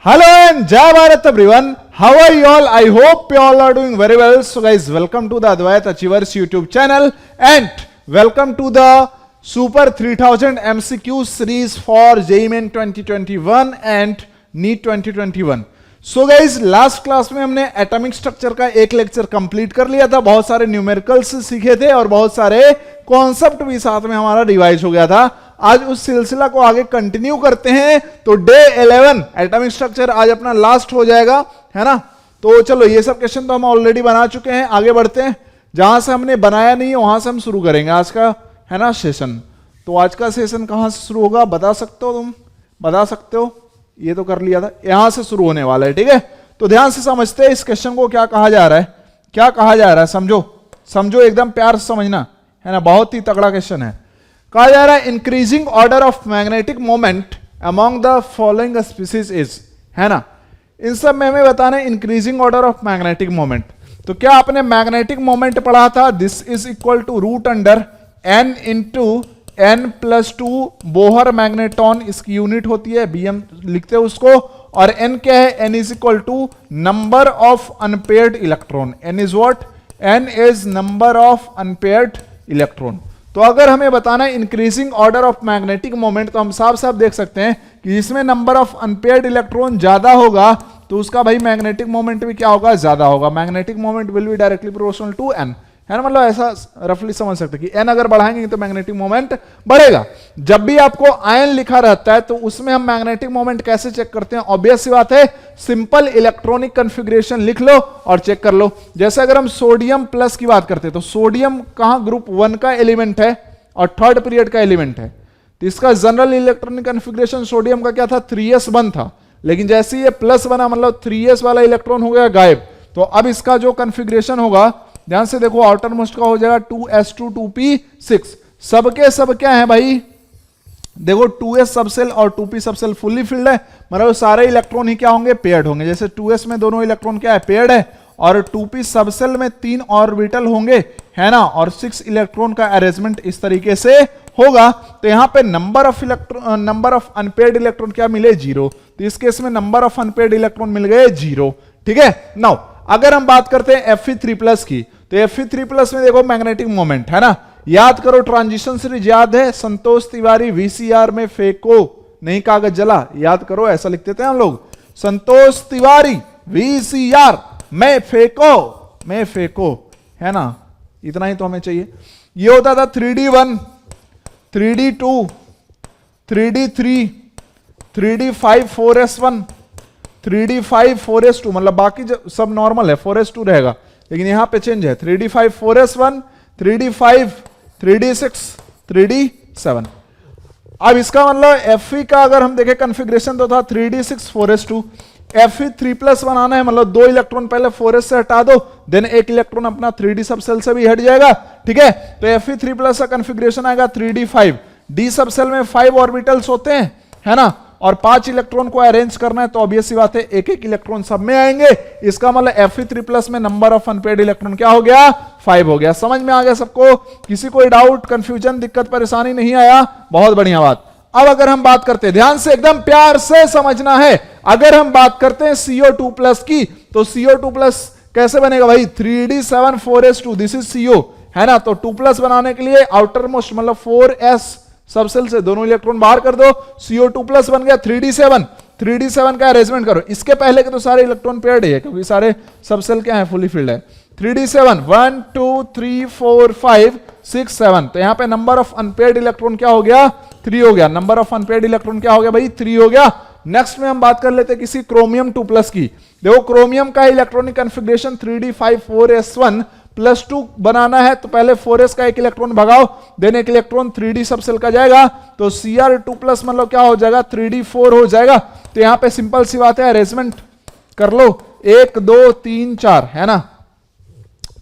Hello and Jai Bharat everyone. How are you all? I hope you all are doing very well. So guys, welcome to the Advait Achievers YouTube channel and welcome to the Super 3000 MCQ series for JEE Main 2021 and NEET 2021. So guys last class में हमने atomic structure का एक lecture complete कर लिया था, बहुत सारे numericals सीखे थे और बहुत सारे कॉन्सेप्ट भी साथ में हमारा रिवाइज हो गया था। आज उस सिलसिला को आगे कंटिन्यू करते हैं। तो डे 11 एटॉमिक स्ट्रक्चर आज अपना लास्ट हो जाएगा, है ना। तो चलो ये सब क्वेश्चन तो हम ऑलरेडी बना चुके हैं, आगे बढ़ते हैं। जहां से हमने बनाया नहीं है वहां से हम शुरू करेंगे आज का, है ना, सेशन। तो आज का सेशन कहां से शुरू होगा बता सकते हो? तुम बता सकते हो? ये तो कर लिया था, यहां से शुरू होने वाला है, ठीक है। तो ध्यान से समझते हैं इस क्वेश्चन को, क्या कहा जा रहा है, क्या कहा जा रहा है, समझो समझो, एकदम प्यार से समझना, है ना। बहुत ही तगड़ा क्वेश्चन है। कहा जा रहा है increasing order of magnetic moment among the following species is, है ना। इन सब में हमें बताना है increasing order of magnetic moment. तो क्या आपने मैग्नेटिक मोमेंट पढ़ा था, this is equal to root under N into n+2 Bohr magneton, इसकी यूनिट होती है bm लिखते हैं उसको। और n क्या है, n is equal to number of unpaired electron. n is what, n is number of unpaired electron. तो अगर हमें बताना है increasing order of magnetic moment, तो हम साफ साफ देख सकते हैं कि जिसमें नंबर ऑफ अनपेयर्ड इलेक्ट्रॉन ज्यादा होगा तो उसका भाई मैग्नेटिक मोमेंट भी क्या होगा, ज्यादा होगा। Magnetic moment will be directly proportional to n, है ना। मतलब ऐसा रफली समझ सकते हैं कि n अगर बढ़ाएंगे तो मैग्नेटिक मोमेंट बढ़ेगा। जब भी आपको आयन लिखा रहता है तो उसमें हम मैग्नेटिक मोमेंट कैसे चेक करते हैं, ऑब्वियस सी बात है, सिंपल इलेक्ट्रॉनिक कॉन्फ़िगरेशन लिख लो और चेक कर लो। जैसे अगर हम सोडियम प्लस की बात करते हैं तो सोडियम कहां ग्रुप 1 का एलिमेंट है और थर्ड पीरियड का एलिमेंट है। तो इसका जनरल इलेक्ट्रॉनिक कॉन्फ़िगरेशन सोडियम का क्या था, 3s1 था। लेकिन जैसे ये प्लस बना मतलब 3s वाला इलेक्ट्रॉन हो गया गायब। तो अब इसका जो कॉन्फ़िगरेशन होगा, ध्यान से देखो, आउटर मोस्ट का हो जाएगा 2s2 2p6। सबके सब क्या है भाई, देखो 2s सबसेल और 2p सबसेल फुल्ली फिल्ड है, मतलब सारे इलेक्ट्रॉन ही क्या होंगे, पेयर्ड होंगे। जैसे 2s में दोनों इलेक्ट्रॉन क्या है, पेयर्ड है, और 2p सबसेल में 3 ऑर्बिटल होंगे, है ना, और 6 इलेक्ट्रॉन का अरेंजमेंट इस तरीके से होगा। तो यहां पे नंबर ऑफ अनपेयर्ड इलेक्ट्रॉन क्या मिले, 0। तो इस केस में नंबर ऑफ अनपेयर्ड इलेक्ट्रॉन मिल गए 0, ठीक है। नाउ अगर हम बात करते हैं Fe3+ की, तो Fe3+ में देखो मैग्नेटिक मोमेंट, है ना। याद करो ट्रांजिशन सीरीज याद है, संतोष तिवारी VCR में फेंको नहीं कागज जला, याद करो, ऐसा लिखते थे हम लोग, संतोष तिवारी VCR में फेंको, है ना। इतना ही तो हमें चाहिए। ये होता था 3D1 3D2 3D3 3D5 4s1 3D5 4s2, मतलब बाकी सब नॉर्मल है, 4s2 रहेगा, लेकिन यहां पे चेंज है 3D5 4s1 3D5 3D6 3D7। अब इसका मतलब Fe का अगर हम देखें कॉन्फ़िगरेशन तो था 3D6 4s2। Fe3+ बनाना है मतलब 2 इलेक्ट्रॉन पहले 4s से हटा दो, देन 1 इलेक्ट्रॉन अपना 3D सबसेल से भी हट जाएगा, ठीक है। तो Fe3+ का कॉन्फ़िगरेशन आएगा 3D5। D सबसेल में 5 ऑर्बिटल्स होते हैं, है ना, और 5 इलेक्ट्रॉन को अरेंज करना है, तो ऑब्वियस सी बात है एक एक इलेक्ट्रॉन सब में आएंगे। इसका मतलब Fe3+ में नंबर ऑफ अनपेयर्ड इलेक्ट्रॉन क्या हो गया, 5 हो गया। समझ में आ गया सबको? किसी कोई डाउट, कंफ्यूजन, दिक्कत, परेशानी नहीं आया? बहुत बढ़िया बात। अब अगर हम बात करते हैं, ध्यान से एकदम प्यार से समझना है, अगर हम बात करते हैं CO2+ की, तो CO2+ कैसे बनेगा भाई, 3D7 4s2, this is CO, है ना। तो 2+ बनाने के लिए आउटर मोस्ट मतलब 4s सबसेल से दोनों इलेक्ट्रॉन बाहर कर दो, CO2+ बन गया 3D7। 3D7 का अरेंजमेंट करो, इसके पहले के तो सारे इलेक्ट्रॉन पेयर्ड है क्योंकि सारे सबसेल क्या है, फुली फिल्ड है। 3D7 1 2 3 4 5 6 7। तो यहां पे नंबर ऑफ अनपेयर्ड इलेक्ट्रॉन क्या हो गया, 3 हो गया। नंबर ऑफ अनपेयर्ड इलेक्ट्रॉन क्या हो गया भाई, 3 हो गया। नेक्स्ट में हम बात कर लेते हैं किसी क्रोमियम 2+ की। देखो क्रोमियम का इलेक्ट्रॉनिक कॉन्फ़िगरेशन 3D5 4s1 +2 बनाना है, तो पहले 4s का एक इलेक्ट्रॉन भगाओ, देन एक इलेक्ट्रॉन 3D सबसेल का जाएगा, तो Cr2+ मतलब क्या हो जाएगा, 3D4 हो जाएगा। तो यहां पे सिंपल सी बात है, अरेंजमेंट कर लो, 1 2 3 4, है ना।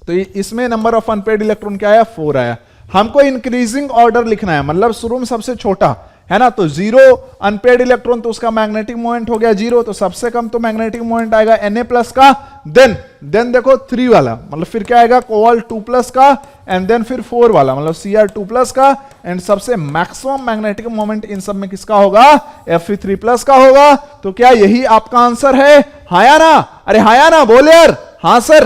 तो इसमें नंबर ऑफ अनपेयर्ड इलेक्ट्रॉन क्या आया, 4 आया। हमको इंक्रीजिंग ऑर्डर लिखना है, मतलब शुरू में सबसे छोटा, है ना। तो 0 अनपेयर्ड इलेक्ट्रॉन, तो उसका मैग्नेटिक मोमेंट हो गया 0, तो सबसे कम तो मैग्नेटिक मोमेंट आएगा Na+ का। देन देखो 3 वाला, मतलब फिर क्या आएगा, कोबाल्ट 2+ का एंड देन फिर 4 वाला मतलब Cr2 प्लस का, एंड सबसे मैक्सिमम मैग्नेटिक मोमेंट इन सब में किसका होगा, Fe3 प्लस का होगा। तो क्या यही आपका आंसर है, हाँ या ना? अरे हाँ या ना, बोल यार हाँ सर।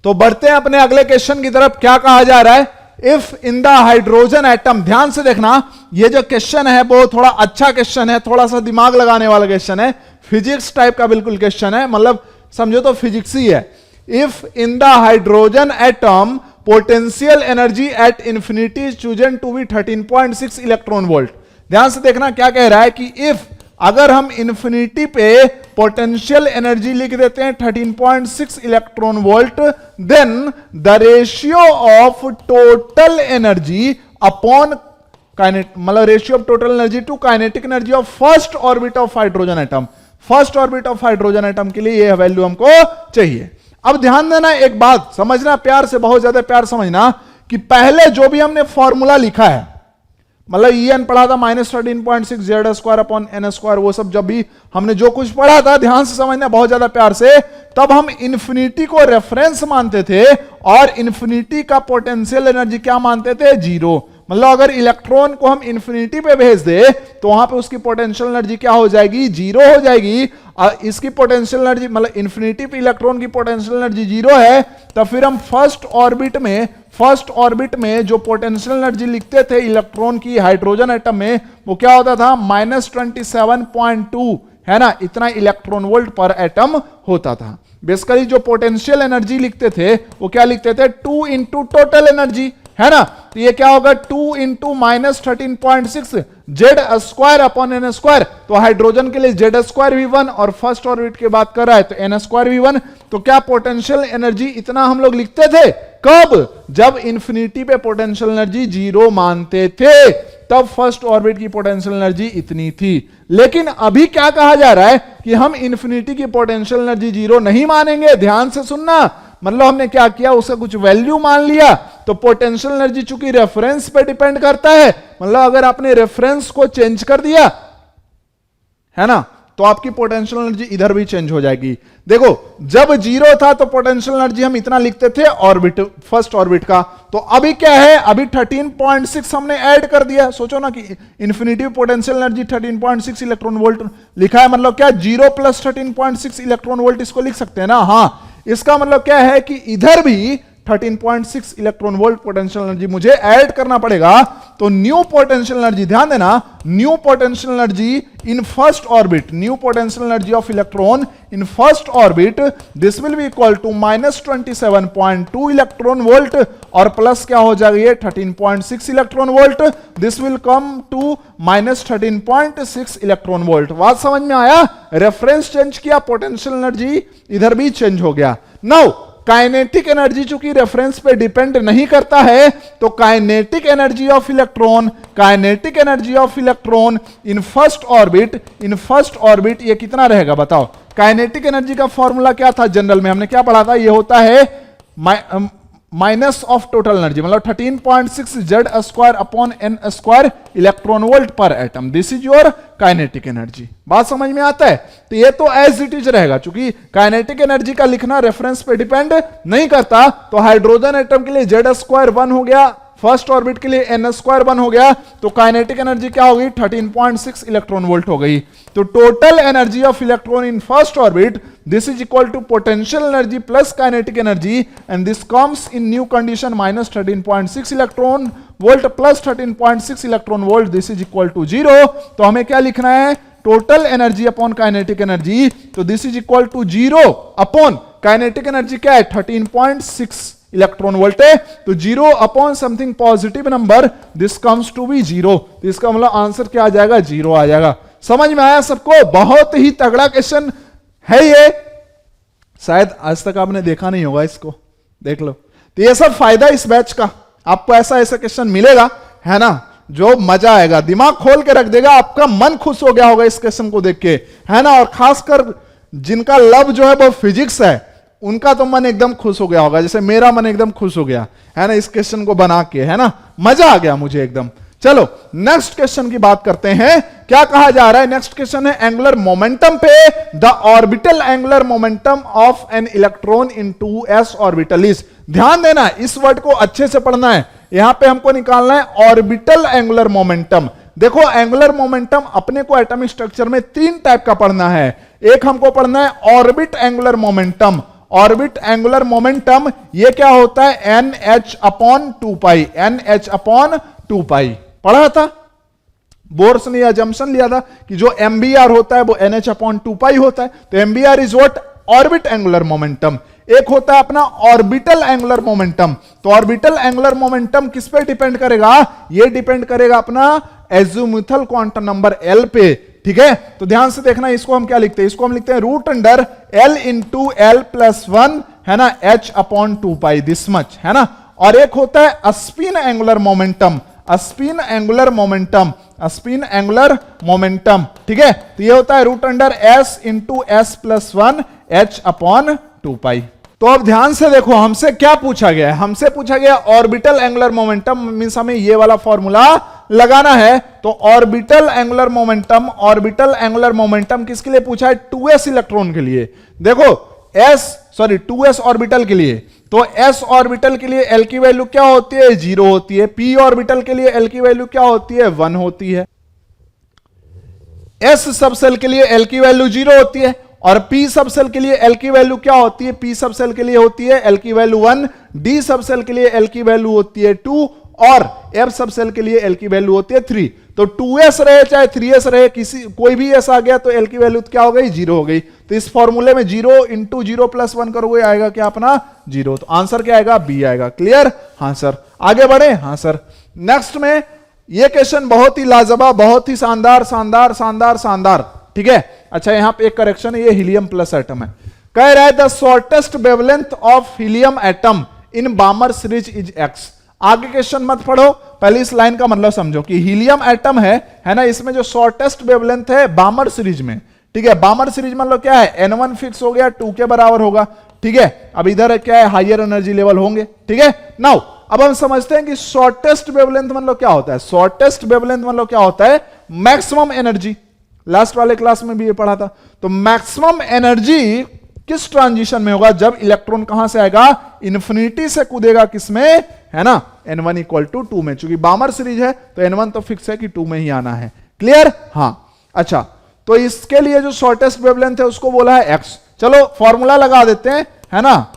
तो बढ़ते हैं अपने अगले क्वेश्चन की तरफ। क्या कहा जा रहा है, if in the hydrogen atom, ध्यान से देखना ये जो क्वेश्चन है वो थोड़ा अच्छा क्वेश्चन है, थोड़ा सा दिमाग लगाने वाला क्वेश्चन है, फिजिक्स टाइप का बिल्कुल क्वेश्चन है, मतलब समझो तो फिजिक्स ही है। If in the hydrogen atom potential energy at infinity is chosen to be 13.6 electron volt. ध्यान से देखना क्या कह रहा है कि इफ अगर हम इंफिनिटी पे पोटेंशियल एनर्जी लिख देते हैं 13.6 electron volt, then the ratio of total energy upon मतलब ratio of total energy to kinetic energy of first orbit of hydrogen atom, first orbit of hydrogen atom के लिए यह वैल्यू हमको चाहिए। अब ध्यान देना, एक बात समझना प्यार से, बहुत ज्यादा प्यार समझना, कि पहले जो भी हमने फॉर्मूला लिखा है, मतलब En पढ़ा था -13.6 Z square upon N square, वो सब जब भी हमने जो कुछ पढ़ा था, ध्यान से समझना बहुत ज्यादा प्यार से, तब हम इंफिनिटी को रेफरेंस मानते थे और इंफिनिटी का पोटेंशियल एनर्जी क्या मानते थे, 0। मतलब अगर इलेक्ट्रॉन को हम इंफिनिटी पे भेज दे तो वहां पे उसकी पोटेंशियल एनर्जी क्या हो जाएगी, 0 हो जाएगी। इसकी पोटेंशियल एनर्जी मतलब इंफिनिटी पे इलेक्ट्रॉन की पोटेंशियल एनर्जी 0 है, तब फिर हम फर्स्ट ऑर्बिट में जो पोटेंशियल एनर्जी लिखते थे इलेक्ट्रॉन की हाइड्रोजन एटम में, वो क्या होता था, -27.2, है ना, इतना इलेक्ट्रॉन वोल्ट पर एटम होता था। बेसिकली जो पोटेंशियल एनर्जी लिखते थे वो क्या लिखते थे, 2 इंटू टोटल एनर्जी, है ना। तो ये क्या होगा, 2 into -13.6 Z square upon N square. तो हाइड्रोजन के लिए जेड स्क्वायर भी 1 और फर्स्ट ऑर्बिट की बात कर रहा है तो एन स्क्वायर भी 1। तो क्या पोटेंशियल एनर्जी इतना हम लोग लिखते थे, कब, जब इंफिनिटी पे पोटेंशियल एनर्जी 0 मानते थे, तब फर्स्ट ऑर्बिट की पोटेंशियल एनर्जी इतनी थी। लेकिन अभी क्या कहा जा रहा है कि हम इंफिनिटी की पोटेंशियल एनर्जी 0 नहीं मानेंगे। ध्यान से सुनना, मतलब हमने क्या किया, उसका कुछ वैल्यू मान लिया। तो पोटेंशियल एनर्जी चूंकि रेफरेंस पे डिपेंड करता है, मतलब अगर आपने रेफरेंस को चेंज कर दिया, है ना, तो आपकी पोटेंशियल एनर्जी इधर भी चेंज हो जाएगी। देखो जब 0 था तो पोटेंशियल एनर्जी हम इतना लिखते थे ऑर्बिट, फर्स्ट ऑर्बिट का। तो अभी क्या है, अभी 13.6 हमने ऐड कर दिया। सोचो ना कि infinity potential energy 13.6 electron volt लिखा है, मतलब क्या 0 + 13.6 इलेक्ट्रॉन वोल्ट इसको लिख सकते हैं ना। हाँ, इसका मतलब क्या है कि इधर भी 13.6 इलेक्ट्रॉन वोल्ट पोटेंशियल एनर्जी मुझे ऐड करना पड़ेगा। तो न्यू पोटेंशियल एनर्जी, ध्यान देना, new potential energy in first orbit, new potential energy of electron in first orbit, this will be equal to -27.2 electron volt और प्लस क्या हो जाएगा ये 13.6 electron volt, this will come to -13.6 electron volt. बात समझ में आया, रेफरेंस चेंज किया, पोटेंशियल एनर्जी इधर भी चेंज हो गया। नाउ काइनेटिक एनर्जी चूंकि रेफरेंस पे डिपेंड नहीं करता है, तो kinetic energy of electron in first orbit ये कितना रहेगा बताओ। काइनेटिक एनर्जी का फॉर्मूला क्या था, जनरल में हमने क्या पढ़ा था, ये होता है माइनस ऑफ टोटल एनर्जी, मतलब 13.6 Z square upon N square electron volt per atom, this is your kinetic energy. बात समझ में आता है। तो ये तो एज इट इज रहेगा, क्योंकि काइनेटिक एनर्जी का लिखना रेफरेंस पे डिपेंड नहीं करता। तो हाइड्रोजन एटम के लिए जेड स्क्वायर 1 हो गया, फर्स्ट ऑर्बिट के लिए एन स्क्वायर 1 हो गया, तो काइनेटिक एनर्जी क्या होगी, 13.6 इलेक्ट्रॉन वोल्ट हो गई। तो total energy of electron in first orbit, this is equal to potential energy plus kinetic energy, and this comes in new condition -13.6 electron volt plus 13.6 electron volt, this is equal to 0। तो हमें क्या लिखना है, total energy upon kinetic energy, तो this is equal to 0 upon kinetic energy क्या है 13.6 electron volt है, तो 0 upon something positive number, this comes to be 0। तो इसका मतलब आंसर क्या आ जाएगा, 0 आ जाएगा। समझ में आया सबको, बहुत ही तगड़ा क्वेश्चन है ये, शायद आज तक आपने देखा नहीं होगा, इसको देख लो। तो ये सब फायदा इस बैच का, आपको ऐसा क्वेश्चन मिलेगा, है ना, जो मजा आएगा, दिमाग खोल के रख देगा, आपका मन खुश हो गया होगा इस क्वेश्चन को देख के, है ना। और खासकर जिनका लव जो है वो फिजिक्स है, उनका तो मन एकदम खुश हो गया होगा, जैसे मेरा मन एकदम खुश हो गया, है ना, इस क्वेश्चन को बना के, है ना, मजा आ गया मुझे एकदम। चलो नेक्स्ट क्वेश्चन की बात करते हैं। क्या कहा जा रहा है, नेक्स्ट क्वेश्चन है एंगुलर मोमेंटम पे the orbital angular momentum of an electron in 2s orbital is. ध्यान देना, इस वर्ड को अच्छे से पढ़ना है। यहां पे हमको निकालना है ऑर्बिटल एंगुलर मोमेंटम। देखो एंगुलर मोमेंटम अपने को एटॉमिक स्ट्रक्चर में 3 टाइप का पढ़ना है। एक हमको पढ़ना है orbit angular momentum. Orbit angular momentum ये क्या होता है, NH/2π, NH/2π पढ़ा था। बोर्स ने अजम्पशन लिया था कि जो MBR होता है वो NH/2π होता है। तो MBR is what, orbit angular momentum. एक होता है अपना ऑर्बिटल एंगुलर मोमेंटम। तो ऑर्बिटल एंगुलर मोमेंटम किस पे डिपेंड करेगा, ये डिपेंड करेगा अपना एज़िमुथल क्वांटम नंबर L पे। ठीक है, तो ध्यान से देखना, इसको हम क्या लिखते हैं, इसको हम लिखते हैं root under L into L+1 है ना, H/2π, दिस मच है ना। और एक होता है spin angular momentum, spin angular momentum, spin angular momentum. ठीक है, तो ये होता है root under S into S+1 H/2π। तो अब ध्यान से देखो, हमसे क्या पूछा गया है, हमसे पूछा गया ऑर्बिटल एंगुलर मोमेंटम, मींस हमें ये वाला फॉर्मूला लगाना है। तो orbital angular momentum, orbital angular momentum किसके लिए पूछा है, 2s इलेक्ट्रॉन के लिए। देखो 2s ऑर्बिटल के लिए, तो s ऑर्बिटल के लिए L की वैल्यू क्या होती है, 0 होती है। p ऑर्बिटल के लिए L की वैल्यू क्या होती है, 1 होती है। s सब सेल के लिए L की वैल्यू 0 होती है, और p सब सेल के लिए L की वैल्यू क्या होती है, p सब सेल के लिए होती है L की वैल्यू 1, d सब सेल के लिए L की वैल्यू होती है 2, और f सब सेल के लिए L की वैल्यू होती है 3। तो 2s रहे चाहे 3s रहे, किसी कोई भी s आ गया तो L की वैल्यू क्या हो गई, 0 हो गई। तो इस फॉर्मूले में 0 इंटू 0+1 करोगे आएगा क्या अपना 0। तो आंसर क्या आएगा, बी आएगा। क्लियर, हाँ सर। आगे बढ़े, हाँ सर। नेक्स्ट में ये क्वेश्चन बहुत ही लाजवाब, बहुत ही शानदार शानदार शानदार शानदार। ठीक है, अच्छा यहां पे एक करेक्शन है, ये हीलियम प्लस एटम है। कह रहा है the shortest wavelength of helium atom in बामर series is x। आगे क्वेश्चन मत पढ़ो, पहले इस लाइन का मतलब समझो कि हीलियम एटम है ना, इसमें जो शॉर्टेस्ट वेवलेंथ है बामर सीरीज में। ठीक है, बामर सीरीज मतलब क्या है, N1 फिक्स हो गया, 2 के बराबर होगा। ठीक है, अब इधर क्या है, हायर एनर्जी लेवल होंगे। ठीक है, नाउ अब हम समझते हैं कि शॉर्टेस्ट वेवलेंथ मतलब क्या होता है। शॉर्टेस्ट वेवलेंथ मतलब क्या होता है, मैक्सिमम एनर्जी। लास्ट वाले क्लास में भी ये पढ़ा था। तो मैक्सिमम एनर्जी किस ट्रांजिशन में होगा, जब इलेक्ट्रॉन कहां से आएगा, इन्फिनिटी से कूदेगा किसमें, है ना, N1 = 2 में। चूंकि बामर सीरीज है तो N1 तो फिक्स है कि 2 में ही आना है। क्लियर, हाँ। अच्छा, तो इसके लिए जो शॉर्टेस्ट वेवलेंथ है उसको बोला है x। चलो फॉर्मूला लगा देते हैं, है ना।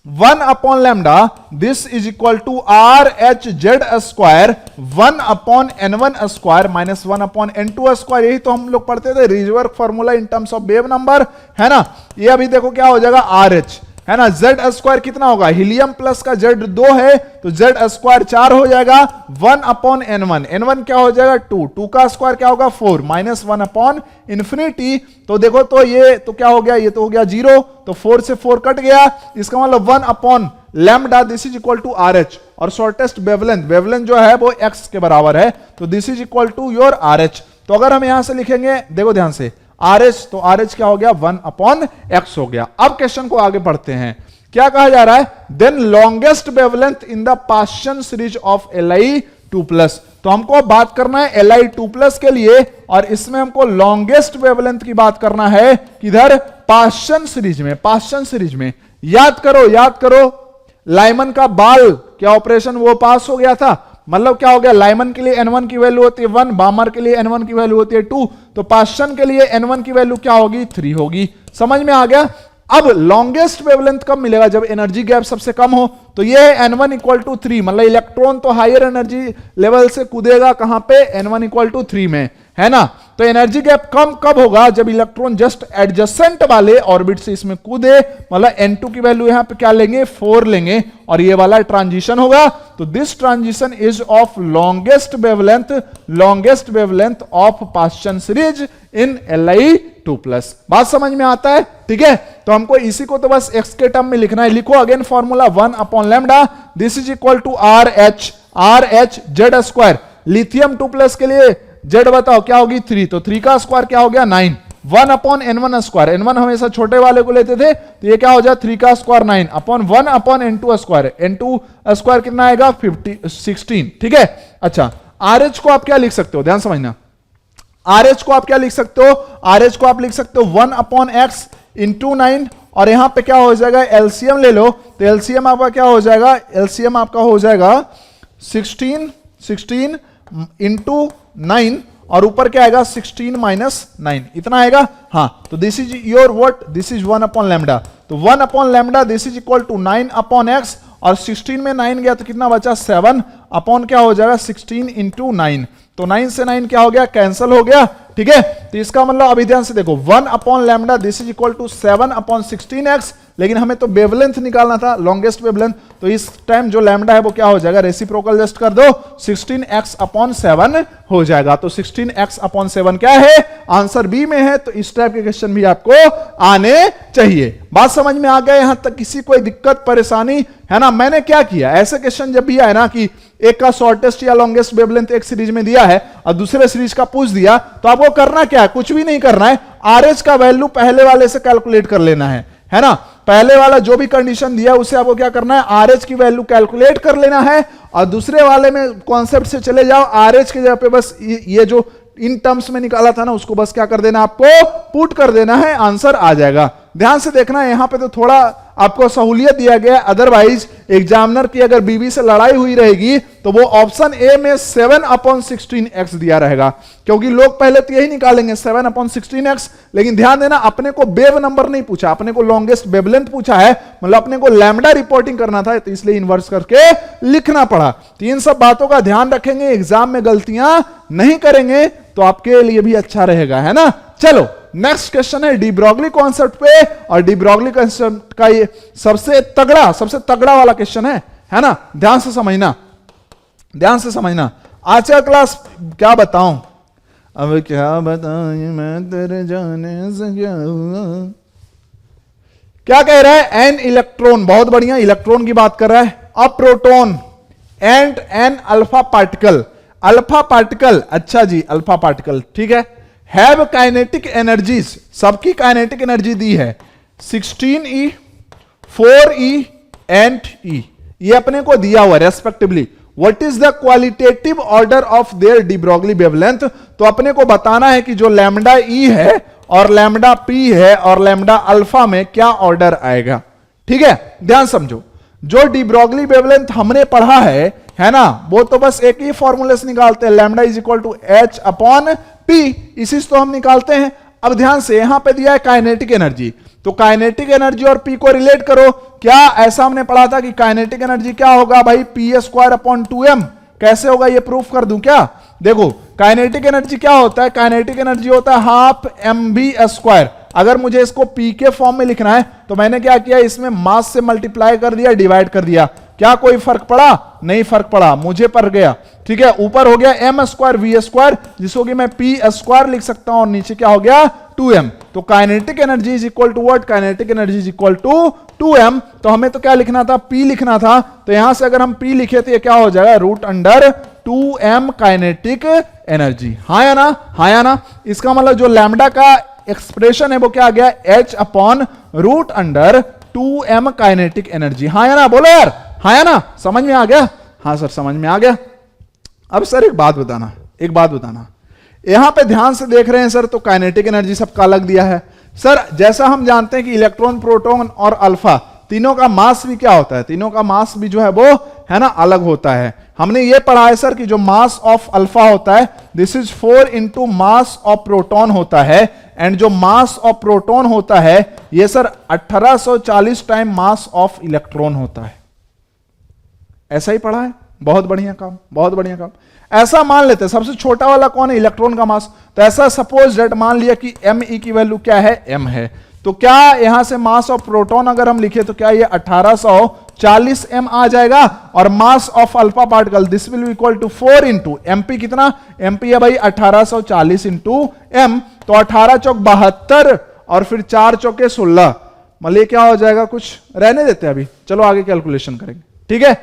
1/λ this is equal to RH/Z², 1/N1² minus 1/N2²। यही तो हम लोग पढ़ते थे Rydberg formula in terms of wave number, है ना। ये अभी देखो क्या हो जाएगा, RH, है ना। Z² कितना होगा, हीलियम प्लस का Z 2 है तो Z² 4 हो जाएगा, 1/N1, N1 क्या हो जाएगा 2, 2 का स्क्वायर क्या होगा 4, माइनस 1/∞। तो देखो तो ये तो क्या हो गया, ये तो हो गया 0, तो 4 से 4 कट गया, इसका मतलब 1/λ this is equal to RH। और शॉर्टेस्ट वेवलेंथ, वेवलेंथ जो है वो x के बराबर है, तो this is equal to your RH। तो अगर हम यहां से लिखेंगे, देखो ध्यान से, RH, तो RH क्या हो गया, 1/x हो गया। अब क्वेश्चन को आगे पढ़ते हैं, क्या कहा जा रहा है, then longest wavelength in the Paschen series of Li2+। तो हमको बात करना है Li2+ के लिए, और इसमें हमको लॉन्गेस्ट वेवलेंथ की बात करना है किधर, पास्चन सीरीज में। पास्चन सीरीज में याद करो, याद करो, लाइमन का बाल क्या ऑपरेशन वो पास हो गया था, मतलब क्या हो गया, लाइमन के लिए N1 की वैल्यू होती है 1, बामर के लिए N1 की वैल्यू होती है 2, तो पास्चन के लिए N1 की वैल्यू क्या होगी, 3 होगी। समझ में आ गया। अब लॉन्गेस्ट वेवलेंथ कब मिलेगा, जब एनर्जी गैप सबसे कम हो। तो ये है N1 = 3, मतलब इलेक्ट्रॉन तो हायर एनर्जी लेवल से कूदेगा कहां पे, N1 = 3 में, है ना। तो एनर्जी गैप कम कब होगा, जब इलेक्ट्रॉन जस्ट एडजेसेंट वाले ऑर्बिट से इसमें कूदे, मतलब N2 की वैल्यू यहां पे क्या लेंगे, 4 लेंगे, और ये वाला ट्रांजिशन होगा। तो this transition is of longest wavelength of Paschen series in Li2+। बात समझ में आता है, ठीक है। तो हमको इसी को तो बस x के टर्म में लिखना है। लिखो again formula, 1/λ this is equal to RH/Z²। Lithium 2+ के लिए Z बताओ क्या होगी, 3, तो 3 का स्क्वायर क्या हो गया 9, 1/N1²। N1 हमेशा छोटे वाले को लेते थे, तो ये क्या हो जाए 3 का स्क्वायर 9 अपॉन 1/N2²। N2² कितना आएगा 16। ठीक है। अच्छा, RH को आप क्या लिख सकते हो, ध्यान समझना, RH को आप क्या लिख सकते हो, RH को आप लिख सकते हो 1/x × 9, और यहां पे क्या हो जाएगा, एलसीएम ले लो तो एलसीएम आपका क्या हो जाएगा, एलसीएम आपका हो जाएगा 16 इंटू 9 और ऊपर क्या आएगा 16 माइनस 9, इतना आएगा। हाँ, तो this is your what, this is 1 upon lambda, तो 1 upon lambda this is equal to 9 upon X, और 16 में 9 गया तो कितना बचा 7 अपॉन क्या हो जाएगा 16 इंटू 9, तो 9 से 9 क्या हो गया, कैंसिल हो गया। ठीक है, तो इसका मतलब अभी ध्यान से देखो 1 upon lambda this is equal to 7 upon 16x, लेकिन हमें तो वेवलेंथ निकालना था, लॉन्गेस्ट वेवलेंथ, तो इस टाइम जो लैम्डा है वो क्या हो जाएगा, रेसिप्रोकल जस्ट कर दो 16x अपॉन 7 हो जाएगा। तो 16x अपॉन 7 क्या है, आंसर बी में है। तो इस टाइप के क्वेश्चन भी आपको आने चाहिए। बात समझ में आ गया यहां तक, किसी कोई दिक्कत परेशानी है ना। मैंने क्या किया, ऐसे क्वेश्चन जब भी आए ना कि एक का शॉर्टेस्ट या लॉन्गेस्ट वेवलेंथ एक सीरीज में दिया है और दूसरे सीरीज का पूछ दिया, तो आपको करना क्या है, कुछ भी नहीं करना है, आरएच का वैल्यू पहले वाले से कैलकुलेट कर लेना है ना। पहले वाला जो भी कंडीशन दिया उसे आपको क्या करना है, आरएच की वैल्यू कैलकुलेट कर लेना है, और दूसरे वाले में कॉन्सेप्ट से चले जाओ, आरएच के जगह पे बस ये जो इन टर्म्स में निकाला था ना उसको बस क्या कर देना, आपको पुट कर देना है, आंसर आ जाएगा। ध्यान से देखना है, यहां पे तो थोड़ा आपको सहूलियत दिया गया है, अदरवाइज एग्जामिनर की अगर बीबी से लड़ाई हुई रहेगी तो वो ऑप्शन ए में 7 अपॉन 16x दिया रहेगा, क्योंकि लोग पहले तो यही निकालेंगे 7 अपॉन 16x, लेकिन ध्यान देना अपने को वेव नंबर नहीं पूछा, अपने को लॉन्गेस्ट वेवलेंथ पूछा है, मतलब अपने को लैम्डा रिपोर्टिंग करना था, तो इसलिए इन्वर्स करके लिखना पड़ा। तो इन सब बातों का ध्यान रखेंगे, एग्जाम में गलतियां नहीं करेंगे तो आपके लिए भी अच्छा रहेगा, है ना। चलो नेक्स्ट क्वेश्चन है डी ब्रॉगली कॉन्सेप्ट पे, और डी ब्रॉगली कॉन्सेप्ट का ये सबसे तगड़ा वाला क्वेश्चन है ना। ध्यान से समझना। आज का क्लास क्या बताऊं, अब क्या बताऊं मैं तेरे जाने से क्या कह रहा है, एन इलेक्ट्रॉन, बहुत बढ़िया, इलेक्ट्रॉन की बात कर रहा है, a proton and an alpha particle, alpha particle, अच्छा जी अल्फा पार्टिकल, ठीक है, हैव काइनेटिक एनर्जीज, सबकी काइनेटिक एनर्जी दी है 16e 4e एंड e, ये अपने को दिया हुआ respectively. What is the qualitative order of their D Broglie wavelength, तो अपने को बताना है कि जो लैम्डा ई है और लैम्डा पी है और लैम्डा अल्फा में क्या ऑर्डर आएगा। ठीक है, ध्यान समझो, जो डी ब्रॉगली वेवलेंथ हमने पढ़ा है ना, वो तो बस एक ही फॉर्मूले से निकालते हैं, lambda is equal to H upon P, इसी से तो हम निकालते हैं। अब ध्यान से यहां पे दिया है काइनेटिक एनर्जी, तो काइनेटिक एनर्जी और पी को रिलेट करो। क्या ऐसा हमने पढ़ा था कि काइनेटिक एनर्जी क्या होगा भाई, पी स्क्वायर अपॉन 2m, कैसे होगा ये प्रूफ कर दूं क्या। देखो काइनेटिक एनर्जी क्या होता है, काइनेटिक एनर्जी होता है हाफ mv स्क्वायर। अगर मुझे इसको p के फॉर्म में लिखना है तो मैंने क्या किया, इसमें मास से मल्टीप्लाई कर दिया, डिवाइड कर दिया, क्या कोई फर्क पड़ा, नहीं फर्क पड़ा, मुझे पड़ गया। ठीक है, ऊपर हो गया m स्क्वायर v स्क्वायर, जिसको कि मैं p स्क्वायर लिख सकता हूं, और नीचे क्या हो गया 2m। तो kinetic energy is equal to what, kinetic energy is equal to 2m। तो हमें तो क्या लिखना था, p लिखना था, तो यहां से अगर हम p लिखे तो ये क्या हो जाएगा, root under 2m kinetic energy. हाँ या ना, हाँ या ना। इसका मतलब जो लैम्डा का एक्सप्रेशन है वो क्या आ गया, h upon root under 2m kinetic energy. हाँ या ना, बोलो यार, हाँ या ना, समझ में आ गया। हाँ सर समझ में आ गया। अब सर एक बात बताना, यहां पे ध्यान से देख रहे हैं सर, तो काइनेटिक एनर्जी सबका अलग दिया है सर। जैसा हम जानते हैं कि इलेक्ट्रॉन, प्रोटॉन और अल्फा तीनों का मास भी क्या होता है, तीनों का मास भी जो है वो है ना अलग होता है। हमने ये पढ़ा है सर कि जो मास ऑफ अल्फा होता है this is 4 into mass of proton होता है, एंड जो मास ऑफ प्रोटॉन होता है ये sir 1840 time mass of electron होता है। ऐसा ही पढ़ा है, बहुत बढ़िया काम, बहुत बढ़िया काम। ऐसा मान लेते हैं सबसे छोटा वाला कौन है, इलेक्ट्रॉन का मास, तो ऐसा सपोज दैट मान लिया कि me की वैल्यू क्या है, m है, तो क्या यहां से मास ऑफ प्रोटॉन अगर हम लिखे तो क्या ये 1840 m आ जाएगा, और mass of alpha particle this will be equal to 4 into mp, कितना mp है भाई 1840 इंटू m, तो 18 चौक 72 और फिर 4 चौके 16, मतलब क्या हो जाएगा, कुछ रहने देते हैं अभी, चलो आगे कैलकुलेशन करेंगे। ठीक है,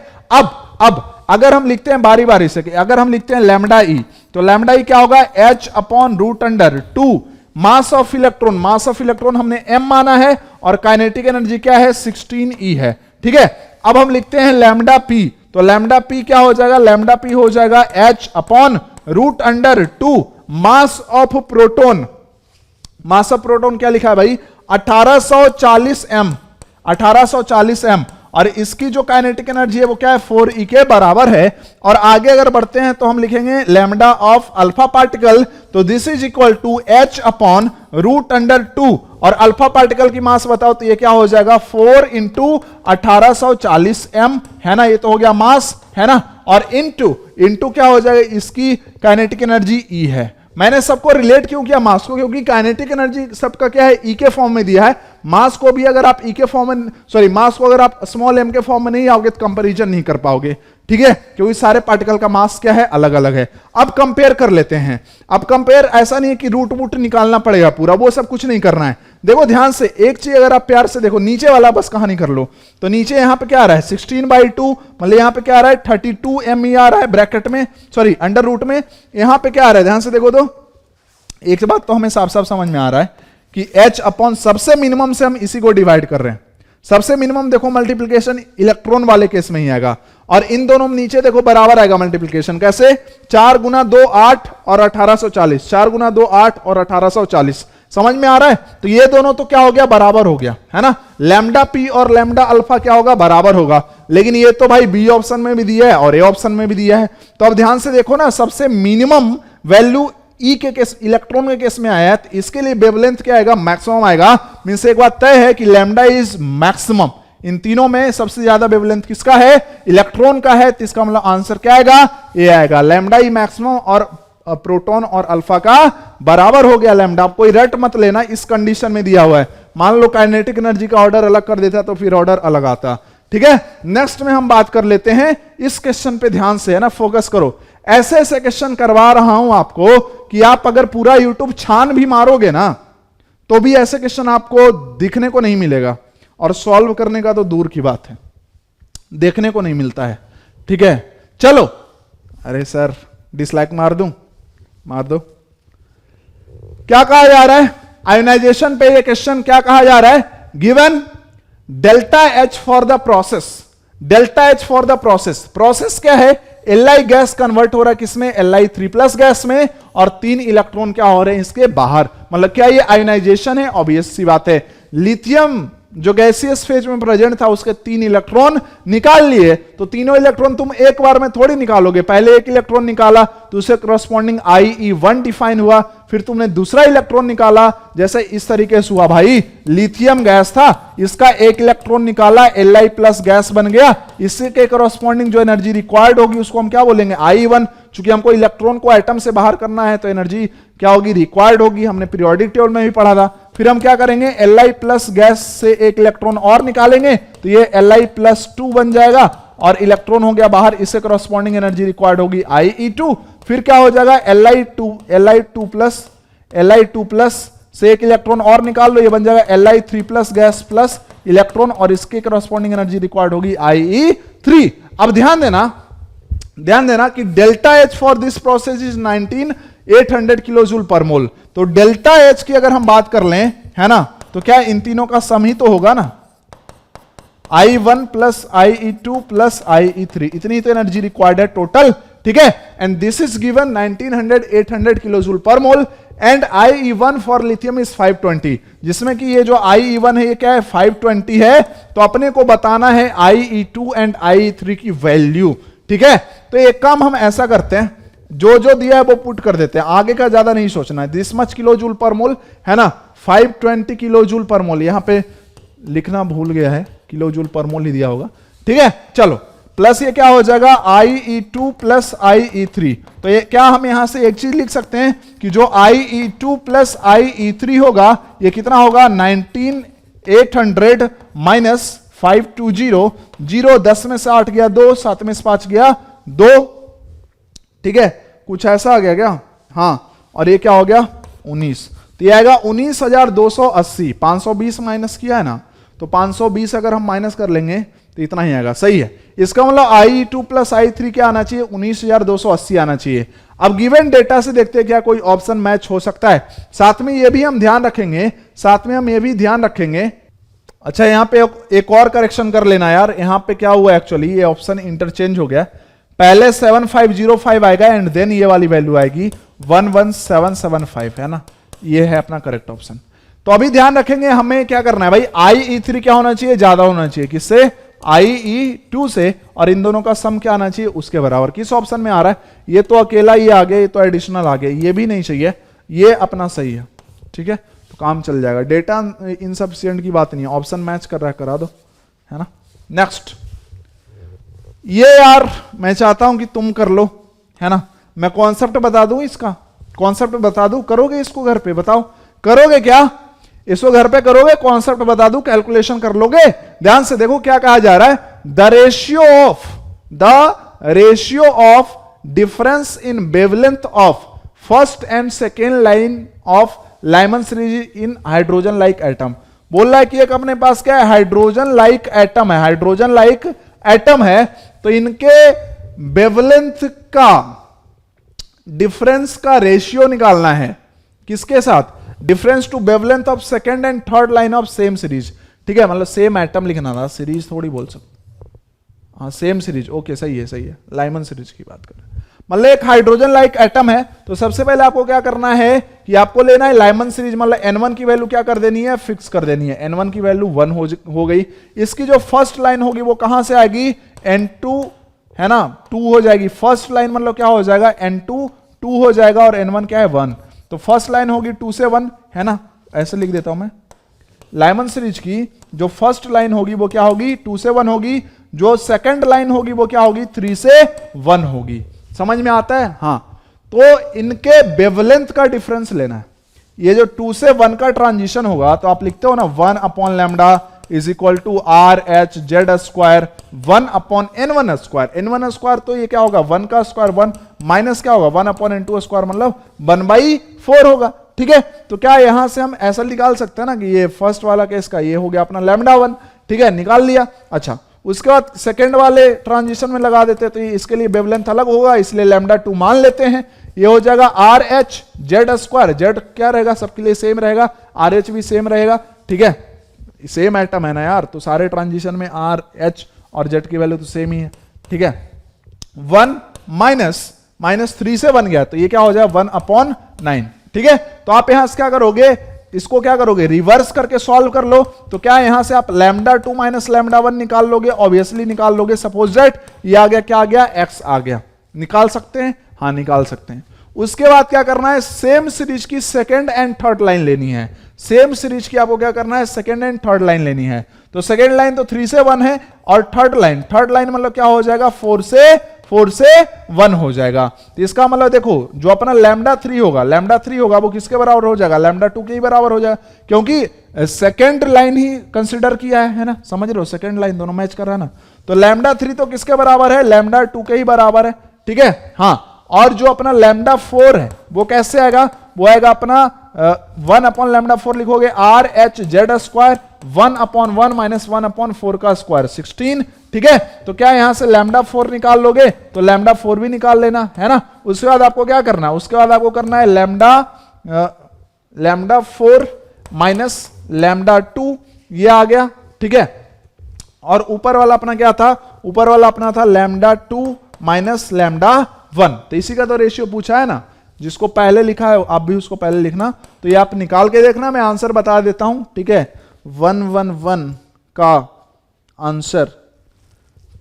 अब अगर हम लिखते हैं बारी बारी से, अगर हम लिखते हैं लैम्डा ई, तो लैम्डा ई क्या होगा, h upon root under 2 mass of electron, mass of electron हमने m माना है, और काइनेटिक एनर्जी क्या है 16e है। ठीक है, अब हम लिखते हैं लैम्डा p, तो लैम्डा p क्या हो जाएगा, लैम्डा p हो जाएगा h upon root under 2 mass of proton, mass of proton क्या लिखा है भाई 1840 m, और इसकी जो काइनेटिक एनर्जी है वो क्या है 4e के बराबर है। और आगे अगर बढ़ते हैं तो हम लिखेंगे लैम्डा ऑफ अल्फा पार्टिकल, तो this is equal to h upon root under 2, और अल्फा पार्टिकल की मास बताओ तो ये क्या हो जाएगा 4 इंटू 1840 m, है ना, ये तो हो गया मास, है ना, और इंटू क्या हो जाएगा इसकी काइनेटिक एनर्जी E है। मैंने सबको रिलेट क्यों किया मास को, क्योंकि काइनेटिक एनर्जी सबका क्या है ई के फॉर्म में दिया है। मास को भी अगर आप ई के फॉर्म में, सॉरी मास को अगर आप स्मॉल एम के फॉर्म में नहीं आओगे तो कंपैरिजन नहीं कर पाओगे, ठीक है, क्योंकि सारे पार्टिकल का मास क्या है अलग अलग है। अब कंपेयर कर लेते हैं। अब कंपेयर ऐसा नहीं है कि रूट वूट निकालना पड़ेगा पूरा, वो सब कुछ नहीं करना है। देखो ध्यान से एक चीज अगर आप प्यार से देखो, नीचे वाला बस कहानी कर लो, तो नीचे यहां पे क्या आ रहा है 16/2, मतलब यहां पे क्या आ रहा है 32 me आ रहा है ब्रैकेट में, सॉरी अंडर रूट में। यहां पे क्या आ रहा है ध्यान से देखो, तो एक बात तो हमें साफ साफ समझ में आ रहा है कि h अपॉन सबसे मिनिमम से हम इसी को डिवाइड कर रहे हैं। सबसे मिनिमम देखो मल्टीप्लिकेशन इलेक्ट्रॉन वाले केस में ही आएगा, और इन दोनों में नीचे देखो बराबर आएगा मल्टीप्लिकेशन। कैसे 4 गुना 2 8 और 1840, 4 गुना 2 8 और 1840, समझ में आ रहा है। तो ये दोनों तो क्या हो गया बराबर हो गया, है ना, लैम्डा पी और लैम्डा अल्फा क्या होगा बराबर होगा। लेकिन ये तो भाई बी ऑप्शन में भी दिया है और ए ऑप्शन में भी दिया है। तो अब ध्यान से देखो ना, सबसे मिनिमम वैल्यू ई के केस, इलेक्ट्रॉन के केस में आया, तो इसके लिए वेवलेंथ क्या आएगा मैक्सिमम आएगा। मींस एक बात तय है कि लैम्डा इज मैक्सिमम। इन तीनों में सबसे ज्यादा वेवलेंथ किसका है, इलेक्ट्रॉन का है, तो इसका मतलब आंसर क्या आएगा, ये आएगा लैम्डा ई मैक्सिमम, और प्रोटॉन और अल्फा का बराबर हो गया लैम्डा। आप कोई रट मत लेना, इस कंडीशन में दिया हुआ है। मान लो काइनेटिक एनर्जी का ऑर्डर अलग कर देता तो फिर ऑर्डर अलग आता, ठीक है। नेक्स्ट में हम बात कर लेते हैं इस क्वेश्चन पे, ध्यान से है ना, फोकस करो। ऐसे ऐसे क्वेश्चन करवा रहा हूं आपको कि आप अगर पूरा यूट्यूब छान भी मारोगे ना तो भी ऐसे क्वेश्चन आपको दिखने को नहीं मिलेगा, और सॉल्व करने का तो दूर की बात है, देखने को नहीं मिलता है, ठीक है। चलो, अरे सर डिसलाइक मार दूं, मार दो। क्या कहा जा रहा है आयोनाइजेशन पे, ये क्वेश्चन क्या कहा जा रहा है, given delta H for the process, delta H for the process. Process क्या है, Li गैस कन्वर्ट हो रहा है किसमें, Li3+ गैस में, और 3 इलेक्ट्रॉन क्या हो रहे हैं इसके बाहर। मतलब क्या ये आयोनाइजेशन है, ऑब्वियस सी बात है। लिथियम जो गैसियस फेज में प्रेजेंट था उसके 3 इलेक्ट्रॉन निकाल लिए, तो तीनों इलेक्ट्रॉन तुम एक बार में थोड़ी निकालोगे। पहले एक इलेक्ट्रॉन निकाला तो उसे करस्पॉन्डिंग IE1 डिफाइन हुआ, फिर तुमने दूसरा इलेक्ट्रॉन निकाला, जैसे इस तरीके से हुआ। भाई लिथियम गैस था, इसका एक इलेक्ट्रॉन निकाला, Li+ गैस बन गया, इससे के करस्पॉन्डिंग जो एनर्जी रिक्वायर्ड होगी उसको हम क्या बोलेंगे IE1। चूंकि हमको इलेक्ट्रॉन को एटम से बाहर करना है तो एनर्जी क्या होगी रिक्वायर्ड होगी, हमने पीरियोडिक टेबल में भी पढ़ा था। फिर हम क्या करेंगे Li+ गैस से एक इलेक्ट्रॉन और निकालेंगे, तो ये Li+2 बन जाएगा, और इलेक्ट्रॉन हो गया बाहर, इससे करस्पॉन्डिंग एनर्जी रिक्वायर्ड होगी IE2। फिर क्या हो जाएगा Li2+ से एक इलेक्ट्रॉन और निकाल लो, ये बन जाएगा Li3+ गैस प्लस इलेक्ट्रॉन, और इसके करस्पॉन्डिंग एनर्जी रिक्वायर्ड होगी IE3। अब ध्यान देना कि delta H for this process is 19800 kilo joule per mole. तो डेल्टा एच की अगर हम बात कर लें, है ना, तो क्या इन तीनों का सम ही तो होगा ना, I1 plus IE2 plus IE3, इतनी तो एनर्जी रिक्वायर्ड है टोटल, ठीक है। And this is given 19800 kilo joule per mole, and IE1 for lithium is 520, जिसमें कि ये जो IE1 है ये क्या है 520 है। तो अपने को बताना है IE2 एंड IE3 की वैल्यू, ठीक है। तो एक काम हम ऐसा करते हैं, जो जो दिया है वो पुट कर देते हैं, आगे का ज्यादा नहीं सोचना है। This much kilo joule per मोल, है ना, 520 किलो जूल पर मोल, यहां पे लिखना भूल गया है, किलो जूल पर मोल ही दिया होगा, ठीक है। चलो, प्लस ये क्या हो जाएगा IE2 प्लस IE3। तो ये क्या हम यहां से एक चीज लिख सकते हैं कि जो IE2 प्लस IE3 होगा ये कितना होगा 19800 माइनस 520, 0 10 में से 8 गया 2, 7 में से 5 गया 2, ठीक है, कुछ ऐसा आ गया क्या, हाँ, और ये क्या हो गया 19, तो ये आएगा 19280। 520 माइनस किया है ना, तो 520 अगर हम माइनस कर लेंगे तो इतना ही आएगा, सही है। इसका मतलब IE2 प्लस I3 क्या आना चाहिए, 19280 आना चाहिए। अब गिवन डेटा से देखते हैं क्या कोई ऑप्शन मैच हो सकता है। साथ में ये भी हम ध्यान रखेंगे, अच्छा यहाँ पे एक और करेक्शन कर लेना यार, यहाँ पे क्या हुआ एक्चुअली, ये ऑप्शन इंटरचेंज हो गया। पहले 7505 आएगा एंड देन ये वाली वैल्यू आएगी 11775, है ना, ये है अपना करेक्ट ऑप्शन। तो अभी ध्यान रखेंगे हमें क्या करना है भाई, IE3 क्या होना चाहिए, ज्यादा होना चाहिए, किससे IE2 से, और इन दोनों का सम क्या आना चाहिए, उसके बराबर। किस ऑप्शन में आ रहा है, ये तो अकेला ये आ गया, ये तो एडिशनल आ गया, ये भी नहीं चाहिए, ये अपना सही है, ठीक है, तो काम चल जाएगा। डेटा इनसफिशिएंट की बात नहीं है, ऑप्शन मैच कर रहा है, करा दो, है ना। नेक्स्ट, ये यार मैं चाहता हूं कि तुम कर लो, है ना, मैं कॉन्सेप्ट बता दूं, इसका कॉन्सेप्ट बता दूं, करोगे इसको घर पे, बताओ करोगे क्या, इसको घर पे करोगे, कॉन्सेप्ट बता दूं, कैलकुलेशन कर लोगे। ध्यान से देखो क्या कहा जा रहा है, the ratio of difference in wavelength of first and second line of Lyman series in hydrogen like atom. बोल रहा है कि एक अपने पास क्या है, हाइड्रोजन लाइक एटम है, हाइड्रोजन लाइक एटम है, तो इनके वेवलेंथ का डिफरेंस का रेशियो निकालना है, किसके साथ, difference to wavelength of second and third line of same series, ठीक है, मतलब सेम एटम लिखना था, सीरीज थोड़ी बोल सकते, हाँ सेम सीरीज, ओके सही है, लाइमन सीरीज की बात कर, मतलब एक हाइड्रोजन लाइक एटम है, तो सबसे पहले आपको क्या करना है कि आपको लेना है लाइमन सीरीज, मतलब N1 की वैल्यू क्या कर देनी है, फिक्स कर देनी है, N1 की वैल्यू 1 हो गई। इसकी जो फर्स्ट लाइन होगी वो कहां से आएगी, N2, है ना, 2 हो जाएगी, फर्स्ट लाइन मतलब क्या हो जाएगा, N2 2 हो जाएगा, और N1 क्या है 1, तो फर्स्ट लाइन होगी 2 से 1, है ना, ऐसे लिख देता हूं मैं, लाइमन सीरीज की जो फर्स्ट लाइन होगी वो क्या होगी, 2 से 1 होगी, जो सेकंड लाइन होगी वो क्या होगी, 3 से 1 होगी। समझ में आता है, हाँ, तो इनके वेवलेंथ का डिफरेंस लेना है, ये जो 2 से 1 का ट्रांजिशन होगा, तो आप लिखते हो ना 1 upon lambda is equal to R H Z square 1 upon N1 स्क्वायर, N1 स्क्वायर तो ये क्या होगा 1 का स्क्वायर 1 माइनस क्या होगा 1 अपॉन N2 स्क्वायर मतलब 1/4 होगा, ठीक है। तो क्या यहां से हम ऐसा निकाल सकते हैं ना कि ये फर्स्ट वाला केस का ये हो गया अपना लैम्डा 1, ठीक है, निकाल लिया। अच्छा, उसके बाद सेकंड वाले ट्रांजिशन में लगा देते हैं, तो इसके लिए वेवलेंथ अलग होगा, इसलिए लैम्डा 2 मान लेते हैं, ये हो जाएगा are H Z square, Z क्या रहेगा सबके लिए सेम रहेगा, आर एच भी सेम रहेगा, ठीक है, सेम एटम है ना यार, तो सारे ट्रांजिशन में आर एच और जेड की वैल्यू तो सेम ही है, ठीक है। 1 माइनस 3 से 1 गया, तो ये क्या हो जाएगा 1/9, ठीक है। तो आप यहां से क्या करोगे, इसको क्या करोगे, रिवर्स करके सॉल्व कर लो, तो क्या यहां से आप लैम्डा 2 माइनस लैम्डा 1 निकाल लोगे, ऑब्वियसली निकाल लोगे। सपोज दैट ये आ गया, क्या आ गया, एक्स आ गया, निकाल सकते हैं, हाँ निकाल सकते हैं। उसके बाद क्या करना है, सेम सीरीज की सेकंड एंड थर्ड लाइन लेनी है, सेम सीरीज की आपको क्या करना है, सेकंड एंड थर्ड लाइन लेनी है। तो सेकंड लाइन तो 3 से 1 है, और थर्ड लाइन मतलब क्या हो जाएगा 4 से 1 हो जाएगा। तो इसका मतलब देखो जो अपना लैम्डा 3 होगा वो किसके बराबर हो जाएगा, लैम्डा 2 के ही बराबर हो जाएगा, क्योंकि सेकंड लाइन ही कंसिडर किया है ना, समझ रहे हो, सेकंड लाइन दोनों मैच कर रहा है ना। तो लैम्डा 3 तो किसके बराबर है, लैम्डा 2 के ही बराबर है, ठीक है, हाँ। और जो अपना लैम्डा 4 है वो कैसे आएगा, वो आएगा अपना 1 अपॉन लैम्डा 4 लिखोगे are H Z square 1/1 minus 1/4 का स्क्वायर 16, ठीक है। तो क्या यहां से लैम्डा 4 निकाल लोगे, तो लैम्डा 4 भी निकाल लेना है ना। उसके बाद आपको क्या करना है, उसके बाद आपको करना है लैम्डा 4 माइनस लैम्डा 2, ये आ गया, ठीक है। और ऊपर वाला अपना क्या था, ऊपर वाला अपना था लैम्डा 2 माइनस लैम्डा 1, तो इसी का तो रेशियो पूछा है ना, जिसको पहले लिखा है आप भी उसको पहले लिखना, तो ये आप निकाल के देखना, मैं आंसर बता देता हूं, ठीक है। 111 का आंसर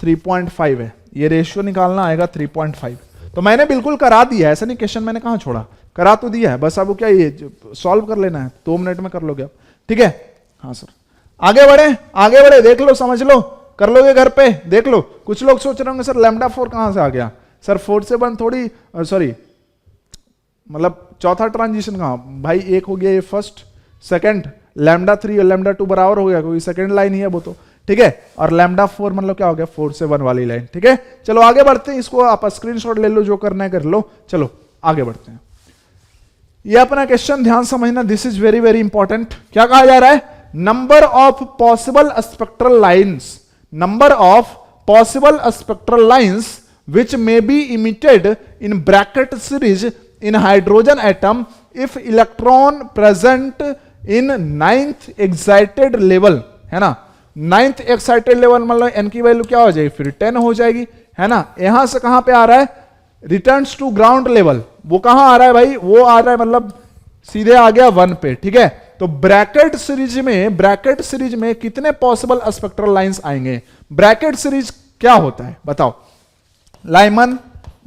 3.5 है, ये रेशियो निकालना आएगा 3.5। तो मैंने बिल्कुल करा दिया, ऐसा नहीं क्वेश्चन मैंने कहां छोड़ा, करा तो दिया है, बस अब क्या ये सॉल्व कर लेना है, 2 मिनट में कर लोगे आप, ठीक है। हाँ सर, आगे बढ़े, देख लो, समझ लो, कर लोगे घर पे, देख लो। कुछ लोग सोच रहे होंगे सर लैम्डा 4 कहां से आ गया, सर 4 से 1 थोड़ी, सॉरी मतलब चौथा ट्रांजिशन कहां भाई, एक हो गया ये फर्स्ट, सेकंड लैम्डा 3 और लैम्डा 2 बराबर हो गया, क्योंकि सेकंड लाइन ही है वो तो, ठीक है। और लैम्डा 4 मतलब क्या हो गया 4 से 1 वाली लाइन, ठीक है। चलो आगे बढ़ते हैं, इसको आप स्क्रीनशॉट ले लो, जो करना है कर लो। चलो आगे बढ़ते हैं, ये अपना क्वेश्चन ध्यान समझना, this is very very important. क्या कहा जा रहा है, number of possible spectral lines which may be emitted in bracket series in hydrogen atom if electron present in 9th excited level, है ना। 9th excited level मतलब n की value क्या हो जाएगी, फिर 10 हो जाएगी, है ना। यहां से कहां पे आ रहा है, रिटर्न्स टू ग्राउंड लेवल, वो कहां आ रहा है भाई, वो आ रहा है मतलब सीधे आ गया 1 पे, ठीक है। तो ब्रैकेट सीरीज में कितने पॉसिबल स्पेक्ट्रल लाइंस आएंगे, ब्रैकेट सीरीज क्या होता है बताओ? लाइमन,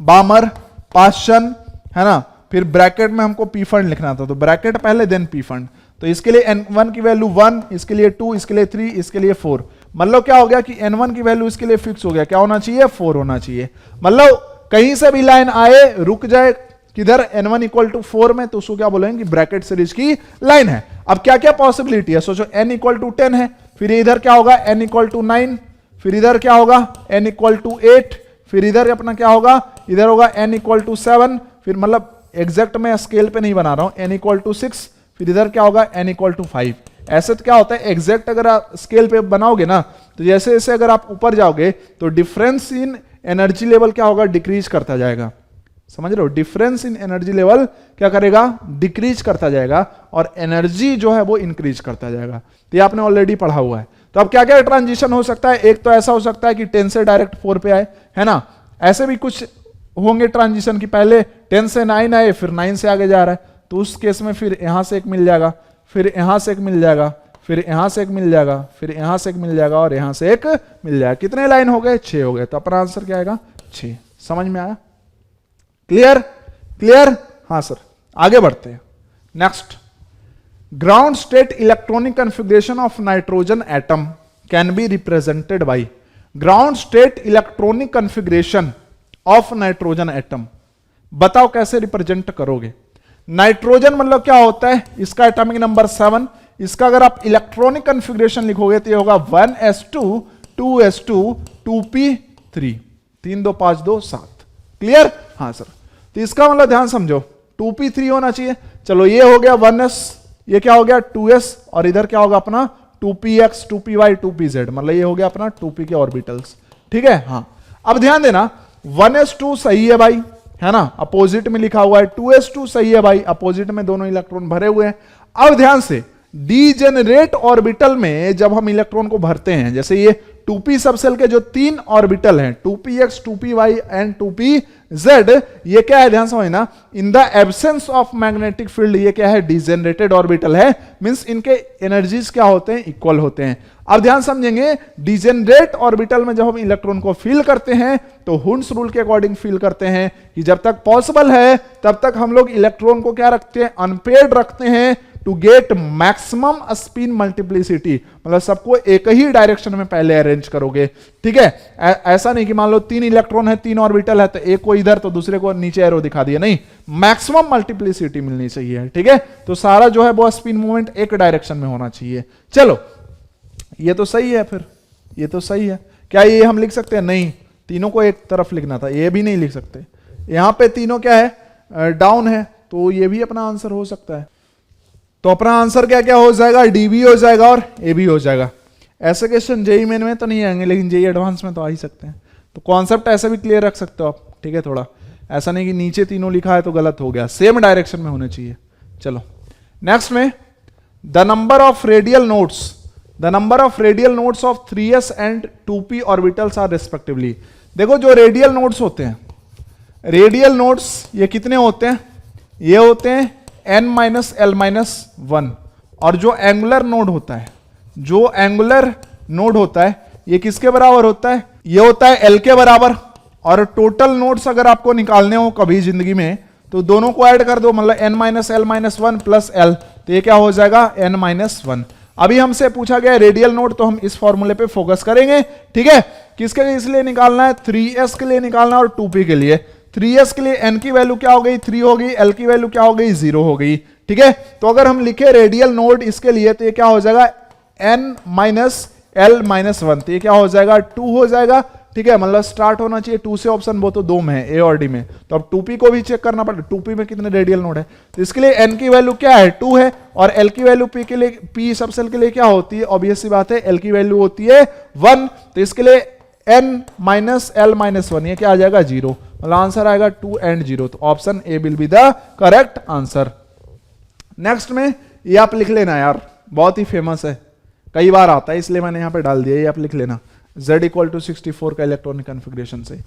बामर, पास्चन, है ना, फिर ब्रैकेट में हमको पी फंड लिखना था, तो ब्रैकेट पहले देन पी फंड। तो इसके लिए n1 की वैल्यू 1, इसके लिए 2, इसके लिए 3, इसके लिए 4। मतलब क्या हो गया कि n1 की वैल्यू इसके लिए फिक्स हो गया, क्या होना चाहिए? 4 होना चाहिए। मतलब कहीं से भी लाइन आए, रुक जाए किधर n1 इक्वल टू 4 में, तो उसको क्या बोलेंगे? ब्रैकेट सीरीज की लाइन है। अब क्या क्या पॉसिबिलिटी है सोचो, n इक्वल टू 10 है, फिर इधर क्या होगा? n इक्वल टू 9, फिर इधर क्या होगा? n इक्वल टू 8, फिर इधर अपना क्या होगा? इधर होगा n इक्वल टू 7, फिर मतलब एग्जैक्ट में स्केल पे नहीं बना रहा हूं, n इक्वल टू 6, फिर इधर क्या होगा? n equal to 5। ऐसे तो क्या होता है, एग्जैक्ट अगर आप स्केल पे बनाओगे ना, तो जैसे जैसे अगर आप ऊपर जाओगे तो डिफरेंस इन एनर्जी लेवल क्या होगा? डिक्रीज करता जाएगा। समझ रहे हो? डिफरेंस इन एनर्जी लेवल क्या करेगा? डिक्रीज करता जाएगा, और एनर्जी जो है वो इंक्रीज करता जाएगा। तो ये आपने ऑलरेडी पढ़ा हुआ है। तो अब क्या क्या ट्रांजिशन हो सकता है? एक तो ऐसा हो सकता है कि 10 से डायरेक्ट 4 पे आए, है ना। ऐसे भी कुछ होंगे ट्रांजिशन की पहले 10 से 9 आए, फिर 9 से आगे जा रहा है, तो उस केस में फिर यहां से एक मिल जाएगा, फिर यहां से एक मिल जाएगा, फिर यहां से एक मिल जाएगा, फिर यहां से एक मिल जाएगा, और यहां से एक मिल जाएगा। कितने लाइन हो गए? 6 हो गए। तो अपना आंसर क्या आएगा? 6। समझ में आया? क्लियर? क्लियर? हाँ सर, आगे बढ़ते हैं। Next, ground state electronic configuration of nitrogen atom can be represented by. Ground state electronic configuration of nitrogen atom, बताओ कैसे रिप्रेजेंट करोगे? नाइट्रोजन मतलब क्या होता है? इसका एटॉमिक नंबर 7। इसका अगर आप इलेक्ट्रॉनिक कॉन्फ़िगरेशन लिखोगे तो ये होगा 1s2 2s2 2p3 3 2 5 2 7। क्लियर? हाँ सर। तो इसका मतलब ध्यान समझो, 2p3 होना चाहिए। चलो ये हो गया 1s, ये क्या हो गया 2s, और इधर क्या होगा अपना 2px 2py 2pz, मतलब ये हो गया अपना 2p के ऑर्बिटल्स। ठीक है? हाँ। अब ध्यान देना, 1s2 सही है भाई, है ना, अपोजिट में लिखा हुआ है। 2s2 सही है भाई, अपोजिट में दोनों इलेक्ट्रॉन भरे हुए हैं। अब ध्यान से, डीजेनरेट ऑर्बिटल में जब हम इलेक्ट्रॉन को भरते हैं, जैसे ये 2p सबसेल के जो 3 ऑर्बिटल हैं, 2px 2py एंड 2pz, ये क्या है? ध्यान समझना, in the absence of magnetic field ये क्या है? डीजेनरेटेड ऑर्बिटल है। मींस इनके एनर्जीज क्या होते हैं? इक्वल होते हैं। अब ध्यान समझेंगे, डीजेनरेट ऑर्बिटल में जब हम इलेक्ट्रॉन को फील करते हैं तो हुंस रूल के अकॉर्डिंग फील करते हैं कि जब तक पॉसिबल है तब तक हम लोग इलेक्ट्रॉन को क्या रखते हैं? अनपेयर्ड रखते हैं, to get maximum spin multiplicity. मतलब सबको एक ही डायरेक्शन में पहले अरेंज करोगे। ठीक है? ऐसा नहीं कि मान लो 3 इलेक्ट्रॉन है, 3 ऑर्बिटल है, तो एक को इधर तो दूसरे को नीचे एरो दिखा दिया। नहीं, मैक्सिमम मल्टीप्लिसिटी मिलनी चाहिए। ठीक है? तो सारा जो है वो स्पिन मूवमेंट एक डायरेक्शन में होना चाहिए। चलो, ये तो सही है। फिर ये तो सही है। क्या ये हम लिख सकते हैं? नहीं, तीनों को एक तरफ लिखना था, ये भी नहीं लिख सकते। यहां पे तीनों क्या है? डाउन है, तो ये भी अपना आंसर हो सकता है। तो अपना आंसर क्या क्या हो जाएगा? डी भी हो जाएगा और ए भी हो जाएगा। ऐसे क्वेश्चन जेई मेन में तो नहीं आएंगे, लेकिन जेई एडवांस में तो आ ही सकते हैं। तो कॉन्सेप्ट ऐसे भी क्लियर रख सकते हो आप। ठीक है? थोड़ा ऐसा नहीं कि नीचे तीनों लिखा है तो गलत हो गया, सेम डायरेक्शन में होने चाहिए। चलो नेक्स्ट में, the number of radial nodes of 3s and 2p orbitals are respectively. देखो, जो रेडियल नोड्स होते हैं, रेडियल नोड्स ये कितने होते हैं? ये होते हैं n-l-1। और जो एंगुलर नोड होता है, ये किसके बराबर होता है? ये होता है l के बराबर। और टोटल नोड्स अगर आपको निकालने हो कभी जिंदगी में, तो दोनों को ऐड कर दो, मतलब n-l-1 प्लस l, तो ये क्या हो जाएगा? n-1। अभी हमसे पूछा गया रेडियल नोड, तो हम इस फॉर्मूले पे फोकस करेंगे। ठीक है? किसके लिए इसलिए निकालना है? 3s के लिए निकालना और 2p के लिए। 3s के लिए n की वैल्यू क्या हो गई? 3 हो गई। l की वैल्यू क्या हो गई? 0 हो गई। ठीक है? तो अगर हम लिखे रेडियल नोड इसके लिए, तो ये क्या हो जाएगा? n-l-1, तो ये क्या हो जाएगा? 2 हो जाएगा। ठीक है? मतलब स्टार्ट होना चाहिए 2 से, ऑप्शन वो तो 2 में है, ए और डी में। तो अब 2p को भी चेक करना पड़ेगा, 2p में कितने रेडियल नोड है। तो इसके लिए n की वैल्यू क्या है? 2 है, और l की वैल्यू p के लिए, p सबसेल के लिए क्या होती है? ऑब्वियस सी बात है, l की वैल्यू होती है 1। तो इसके लिए n-l-1, ये क्या आ जाएगा? 0। मतलब आंसर आएगा 2 and 0। तो option A will be the correct answer. Next में, ये आप लिख लेना यार, बहुत ही फेमस है, कई बार आता है, इसलिए मैंने यहां पे डाल दिया। ये आप लिख लेना, Z इक्वल टू 64 का इलेक्ट्रॉनिक कॉन्फ़िगरेशन से।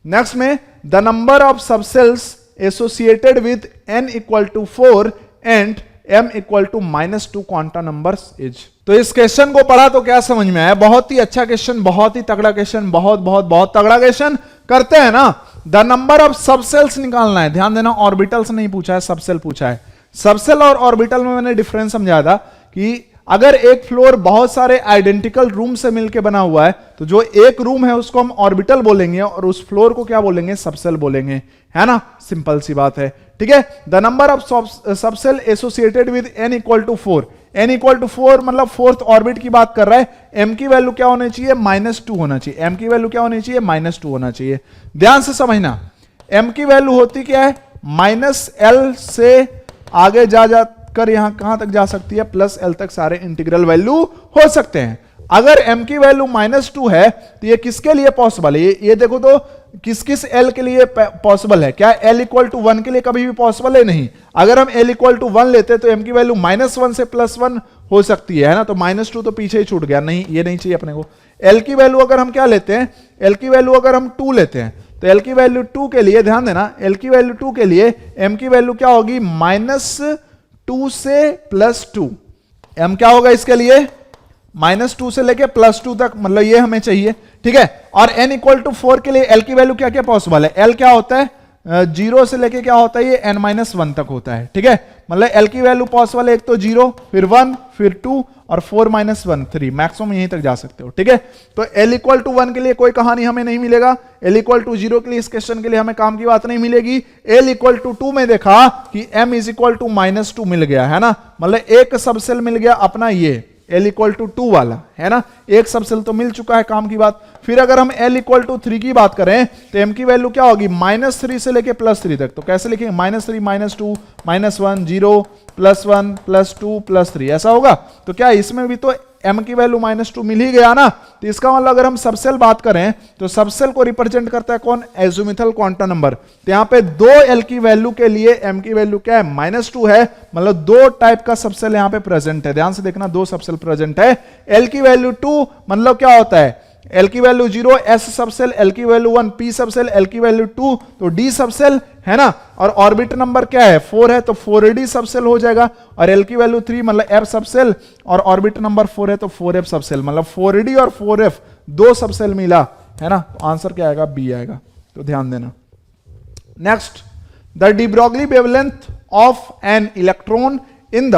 नेक्स्ट में, the number of subshells associated with n equal to 4 एंड m equal to -2 quantum numbers is. तो इस क्वेश्चन को पढ़ा तो क्या समझ में आया? बहुत ही अच्छा क्वेश्चन, बहुत ही तगड़ा क्वेश्चन, बहुत बहुत बहुत तगड़ा क्वेश्चन। करते हैं ना, द नंबर ऑफ सबसेल्स निकालना है। ध्यान देना, ऑर्बिटल्स नहीं पूछा है, सबसेल पूछा है। सबसेल और ऑर्बिटल में मैंने डिफरेंस समझाया था कि अगर एक फ्लोर बहुत सारे आइडेंटिकल रूम से मिलकर बना हुआ है तो जो एक रूम है उसको हम ऑर्बिटल बोलेंगे और उस फ्लोर को क्या बोलेंगे? सबसेल बोलेंगे, है ना? सिंपल सी बात है, ठीक है। The number of subshell associated with n equal to 4, n equal to 4 मतलब फोर्थ ऑर्बिट की बात कर रहा है। m की वैल्यू क्या होनी चाहिए? -2 होना चाहिए। m की वैल्यू क्या होनी चाहिए? -2 होना चाहिए। ध्यान से समझना, m की वैल्यू होती क्या है? -l से आगे जा कर यहां कहां तक जा सकती है? +l तक सारे इंटीग्रल वैल्यू हो सकते हैं। अगर m की वैल्यू -2 है तो ये किसके लिए पॉसिबल है? ये देखो तो किस किस l के लिए पॉसिबल है? क्या l इक्वल टू 1 के लिए कभी भी पॉसिबल है? नहीं। अगर हम l इक्वल टू 1 लेते तो m की वैल्यू -1 से +1 हो सकती है ना? तो -2 तो पीछे ही छूट गया, नहीं ये नहीं चाहिए अपने को। l की वैल्यू अगर हम क्या लेते हैं? l की वैल्यू अगर हम 2 लेते हैं तो l की वैल्यू 2 के लिए, ध्यान देना, l की वैल्यू 2 के लिए m की वैल्यू क्या होगी? -2 से +2। m क्या होगा इसके लिए? -2 से लेके +2 तक, मतलब ये हमें चाहिए, ठीक है। और n इक्वल टू 4 के लिए l की वैल्यू क्या क्या पॉसिबल है? l क्या होता है? 0 से लेके क्या होता है? ये n-1 तक होता है, ठीक है। मतलब l की वैल्यू पॉसिबल है, एक तो 0, फिर 1, फिर 2 और 4 - 1 3, मैक्सिमम यहीं तक जा सकते हो, ठीक है। तो l इक्वल टू 1 के लिए कोई कहानी हमें नहीं मिलेगा, l इक्वल टू 0 के लिए इस क्वेश्चन के लिए हमें काम की बात नहीं मिलेगी। l इक्वल टू 2 में देखा कि m इज इक्वल टू -2 मिल गया, है ना? मतलब एक सबसेल मिल गया अपना, ये l इक्वल टू 2 वाला, है ना? एक सबसेल तो मिल चुका है, काम की बात। फिर अगर हम l इक्वल टू 3 की बात करें तो m की वैल्यू क्या होगी? -3 से लेके +3 तक। तो कैसे लिखेंगे? -3 -2 -1 0 +1 +2 +3, ऐसा होगा। तो क्या इसमें भी तो m की वैल्यू -2 मिल ही गया ना? तो इसका मतलब अगर हम सबसेल बात करें तो सबसेल को रिप्रेजेंट करता है कौन? Azimuthal quantum number. तो यहाँ पे 2l की वैल्यू के लिए m की वैल्यू क्या है? -2 है, मतलब 2 टाइप का सबसेल यहाँ पे प्रेजेंट है। ध्यान से देखना, 2 सबसेल प्रेजेंट है। l की वैल्यू 2 मतलब क्या होता है? l की वैल्यू 0 s सबसेल, l की वैल्यू 1 p सबसेल, l की वैल्यू 2 तो d सबसेल, है ना? और ऑर्बिट नंबर क्या है? 4 है, तो 4d सबसेल हो जाएगा। और l की वैल्यू 3 मतलब f सबसेल, और ऑर्बिट नंबर 4 है तो 4f सबसेल, मतलब 4d और 4f 2 सबसेल मिला, है ना? तो आंसर क्या आएगा? b आएगा। तो ध्यान देना। Next, the de Broglie wavelength of an electron in the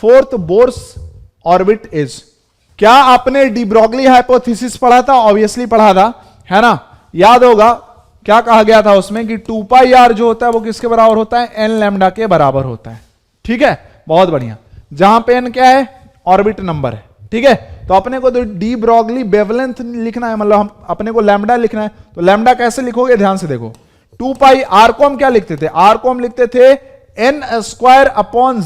4th Bohr's orbit is. क्या आपने डी ब्रॉगली हाइपोथेसिस पढ़ा था? ऑब्वियसली पढ़ा था, है ना? याद होगा क्या कहा गया था उसमें कि 2πr जो होता है वो किसके बराबर होता है? n लैम्डा के बराबर होता है, ठीक है। बहुत बढ़िया। जहां पे n क्या है? ऑर्बिट नंबर है, ठीक है। तो अपने को तो डी ब्रॉगली वेवलेंथ लिखना है, मतलब हम अपने को लैम्डा लिखना है। तो लैम्डा कैसे लिखोगे? ध्यान से देखो, 2πr को हम क्या लिखते थे? r को हम लिखते थे n² upon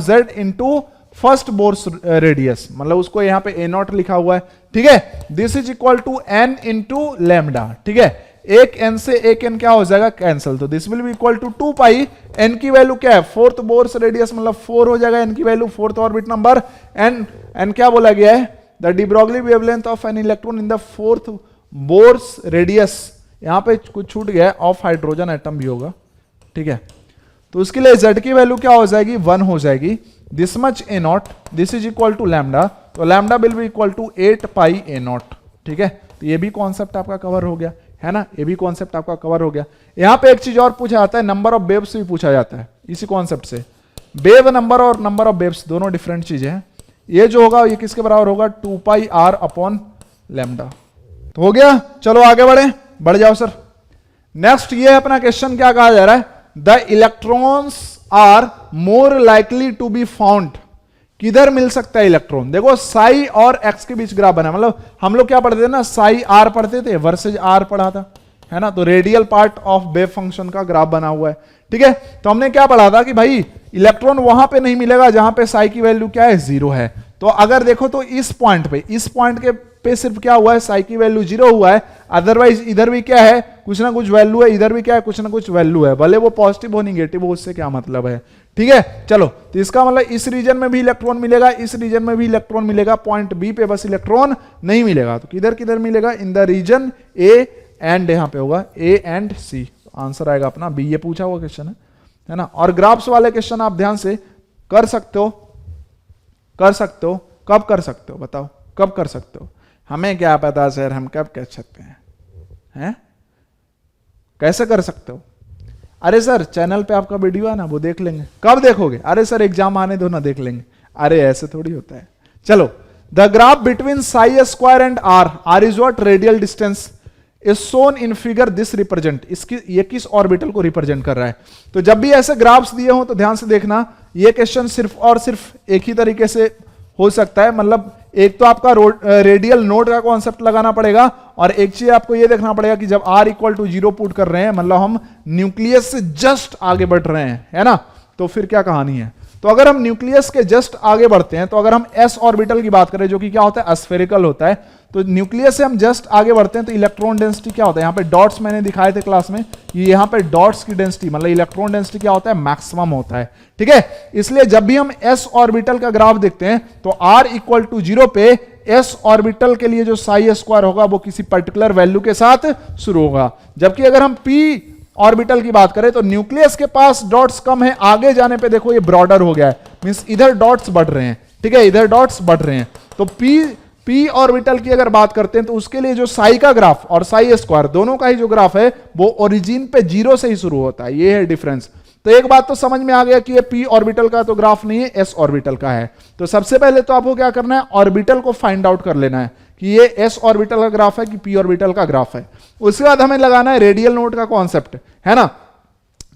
z into first Bohr's radius, मतलब उसको यहां पे a0 लिखा हुआ है, ठीक है। This is equal to n into lambda, ठीक है। एक n से एक n क्या हो जाएगा? कैंसिल। तो this will be equal to 2π, n की वैल्यू क्या है? 4th बोर्स रेडियस, मतलब 4 हो जाएगा n की value, 4th orbit number. n क्या बोला गया है? The de Broglie wavelength of an electron in the 4th Bohr's radius, यहां पे कुछ छूट गया, ऑफ हाइड्रोजन एटम भी होगा, ठीक है। तो उसके लिए z की वैल्यू क्या हो जाएगी? 1 हो जाएगी। This much a0, this is equal to lambda, तो lambda will be equal to 8π a0, ठीक है। तो ये भी कॉन्सेप्ट आपका कवर हो गया, है ना? ये भी कॉन्सेप्ट आपका कवर हो गया। यहां पे एक चीज और पूछा जाता है, नंबर ऑफ वेव्स भी पूछा जाता है इसी कॉन्सेप्ट से। वेव नंबर और नंबर ऑफ वेव्स दोनों डिफरेंट चीजें हैं। ये जो होगा ये किसके बराबर होगा? 2πr upon lambda. तो हो गया, चलो आगे बढ़ जाओ सर। नेक्स्ट ये अपना क्वेश्चन क्या कहा जा रहा है? The electrons are more likely to be found. किधर मिल सकता है इलेक्ट्रॉन? देखो साई और एक्स के बीच ग्राफ बना, मतलब हम लोग क्या पढ़ते थे ना, साई आर पढ़ते थे वर्सेज आर पढ़ा था, है ना? तो radial part of wave function का ग्राफ बना हुआ है, ठीक है। तो हमने क्या पढ़ा था कि भाई इलेक्ट्रॉन वहां पे नहीं मिलेगा जहां पे साई की वैल्यू क्या है? 0 है। तो अगर देखो तो इस पॉइंट के पे सिर्फ क्या हुआ है? साई की वैल्यू 0 हुआ है, अदरवाइज इधर भी क्या है? कुछ ना कुछ वैल्यू है, इधर भी क्या है? कुछ ना कुछ वैल्यू है, भले वो पॉजिटिव हो निगेटिव हो, उससे क्या मतलब है, ठीक है। चलो, तो इसका मतलब इस रीजन में भी इलेक्ट्रॉन मिलेगा, इस रीजन में भी इलेक्ट्रॉन मिलेगा, पॉइंट बी पे बस इलेक्ट्रॉन नहीं मिलेगा। तो किधर किधर मिलेगा? In the region A and, यहां पे होगा ए एंड सी। आंसर आएगा अपना बी, ये पूछा हुआ क्वेश्चन है। है ना। और ग्राफ्स वाले क्वेश्चन आप ध्यान से कर सकते हो, कब कर सकते हो बताओ, कब कर सकते हो? हमें क्या पता सर, हम कब कर सकते हैं? कैसे कर सकते हो? अरे सर चैनल पे आपका वीडियो है ना, वो देख लेंगे। कब देखोगे? अरे सर एग्जाम आने दो ना, देख लेंगे। अरे ऐसे थोड़ी होता है। चलो, the graph between psi square and R is what? Radial distance is shown in figure this represent. इसकी ये किस ऑर्बिटल को रिप्रेजेंट कर रहा है? तो जब भी ऐसे ग्राफ्स दिए हो तो ध्यान से देखना, ये क्वेश्चन सिर्फ और सिर्फ एक ही तरीके से हो सकता है। मतलब एक तो आपका रेडियल नोड का कॉन्सेप्ट लगाना पड़ेगा, और एक चीज आपको ये देखना पड़ेगा कि जब r इक्वल टू 0 पुट कर रहे हैं, मतलब हम न्यूक्लियस से जस्ट आगे बढ़ रहे हैं, है ना, तो फिर क्या कहानी है? तो अगर हम न्यूक्लियस के जस्ट आगे बढ़ते हैं, तो अगर हम s ऑर्बिटल की बात करें जो कि क्या होता है? स्फेरिकल होता है, तो न्यूक्लियस से हम जस्ट आगे बढ़ते हैं तो इलेक्ट्रॉन डेंसिटी क्या होता है? यहाँ पे डॉट्स मैंने दिखाए थे क्लास में, कि यहाँ पे डॉट्स की डेंसिटी मतलब इलेक्ट्रॉन डेंसिटी क्या होता है? मैक्सिमम होता है। ठीक है, इसलिए जब भी हम s ऑर्बिटल का ग्राफ देखते हैं तो r इक्वल टू 0 पे s ऑर्बिटल के लिए जो साई स्क्वायर होगा वो किसी पर्टिकुलर वैल्यू के साथ शुरू होगा। जबकि अगर हम p ऑर्बिटल की बात करें तो न्यूक्लियस के पास डॉट्स कम है, आगे जाने पे देखो ये ब्रॉडर हो गया है, मींस इधर डॉट्स बढ़ रहे हैं। ठीक है, इधर डॉट्स बढ़ रहे हैं। तो p ऑर्बिटल की अगर बात करते हैं तो उसके लिए जो साई का ग्राफ और साई स्क्वायर दोनों का ही जो ग्राफ है वो ओरिजिन पे 0 से ही शुरू होता है। ये है डिफरेंस। तो एक बात तो समझ में आ गया कि ये p ऑर्बिटल का तो ग्राफ नहीं है, s ऑर्बिटल का है। तो सबसे पहले तो आपको क्या करना है? ऑर्बिटल को फाइंड आउट कर लेना है कि ये s ऑर्बिटल का ग्राफ है कि p ऑर्बिटल का ग्राफ है। उसके बाद हमें लगाना है रेडियल नोड का कॉन्सेप्ट, है ना,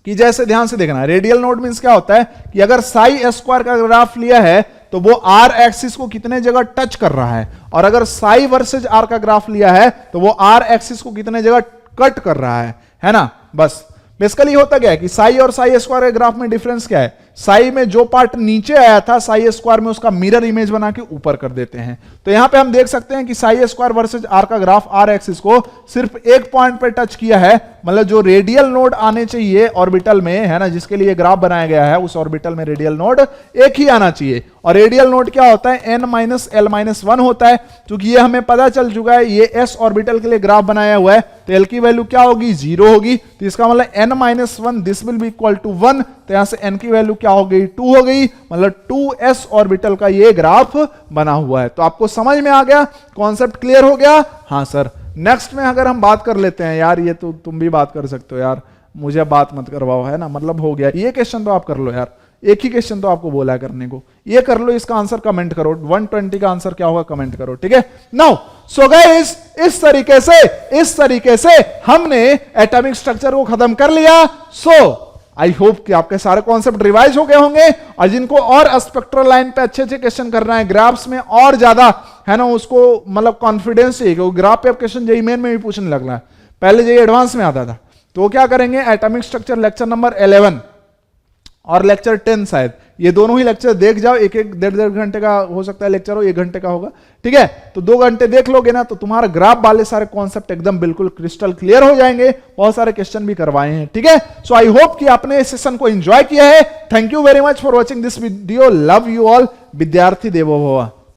कि जैसे ध्यान से देखना, रेडियल नोड मींस क्या होता है कि अगर साई स्क्वायर का ग्राफ लिया है तो वो आर एक्सिस को कितने जगह टच कर रहा है, और अगर साई वर्सेज आर का ग्राफ लिया है तो वो आर एक्सिस को कितने जगह कट कर रहा है ना। बस बेसिकली होता क्या है कि साई और साई स्क्वायर के ग्राफ में डिफरेंस क्या है? साई में जो पार्ट नीचे आया था साई स्क्वायर में उसका मिरर इमेज बना के ऊपर कर देते हैं। तो यहां पे हम देख सकते हैं कि साई स्क्वायर वर्सेज आर का ग्राफ आर एक्सिस को सिर्फ एक पॉइंट पे टच किया है, मतलब जो रेडियल नोड आने चाहिए ऑर्बिटल में, है ना, जिसके लिए ग्राफ बनाया गया है, उस ऑर्बिटल में रेडियल नोड एक ही आना चाहिए। और रेडियल नोड क्या होता है? n-l-1 होता है। क्योंकि ये हमें पता चल चुका है, ये s ऑर्बिटल के लिए ग्राफ बनाया हुआ है, तो l की वैल्यू क्या होगी? 0 होगी। तो इसका मतलब n-1 this will be equal to 1, तो यहां से n की वैल्यू क्या हो गई? 2 हो गई, मतलब 2s ऑर्बिटल का ये ग्राफ बना हुआ है। तो आपको समझ में आ गया, कॉन्सेप्ट क्लियर हो गया? हाँ सर। नेक्स्ट में अगर हम बात कर लेते हैं, यार ये तो तुम भी बात कर सकते हो यार, मुझे बात मत करवाओ, है ना, मतलब हो गया। ये क्वेश्चन तो आप कर लो यार, एक ही क्वेश्चन तो आपको बोला है करने को, ये कर लो। इसका आंसर कमेंट करो, 120 का आंसर क्या होगा कमेंट करो। ठीक है, नाउ सो गाइस, इस तरीके से हमने एटॉमिक स्ट्रक्चर को खत्म कर लिया। सो आई होप कि आपके सारे कॉन्सेप्ट रिवाइज हो गए होंगे, और जिनको और स्पेक्ट्रल लाइन पे अच्छे क्वेश्चन करना है, ग्राफ्स में और ज्यादा, है ना, उसको मतलब कॉन्फिडेंस चाहिए, क्योंकि ग्राफ पे अब क्वेश्चन जेईई मेन में भी पूछने लगना है। पहले जेईई एडवांस में आता था। तो क्या करेंगे? एटॉमिक स्ट्रक्चर लेक्चर नंबर 11 और लेक्चर 10, शायद ये दोनों ही लेक्चर देख जाओ। एक डेढ़ घंटे का हो सकता है लेक्चर हो, 1 घंटे का होगा। ठीक है, तो 2 घंटे देख लोगे ना तो तुम्हारा ग्राफ वाले सारे कॉन्सेप्ट एकदम बिल्कुल क्रिस्टल क्लियर हो जाएंगे। बहुत सारे क्वेश्चन भी करवाए हैं। ठीक है, सो आई होप कि आपने इस सेशन को एंजॉय किया है। Thank you very much for watching this video. Love you all. विद्यार्थी देवो भव।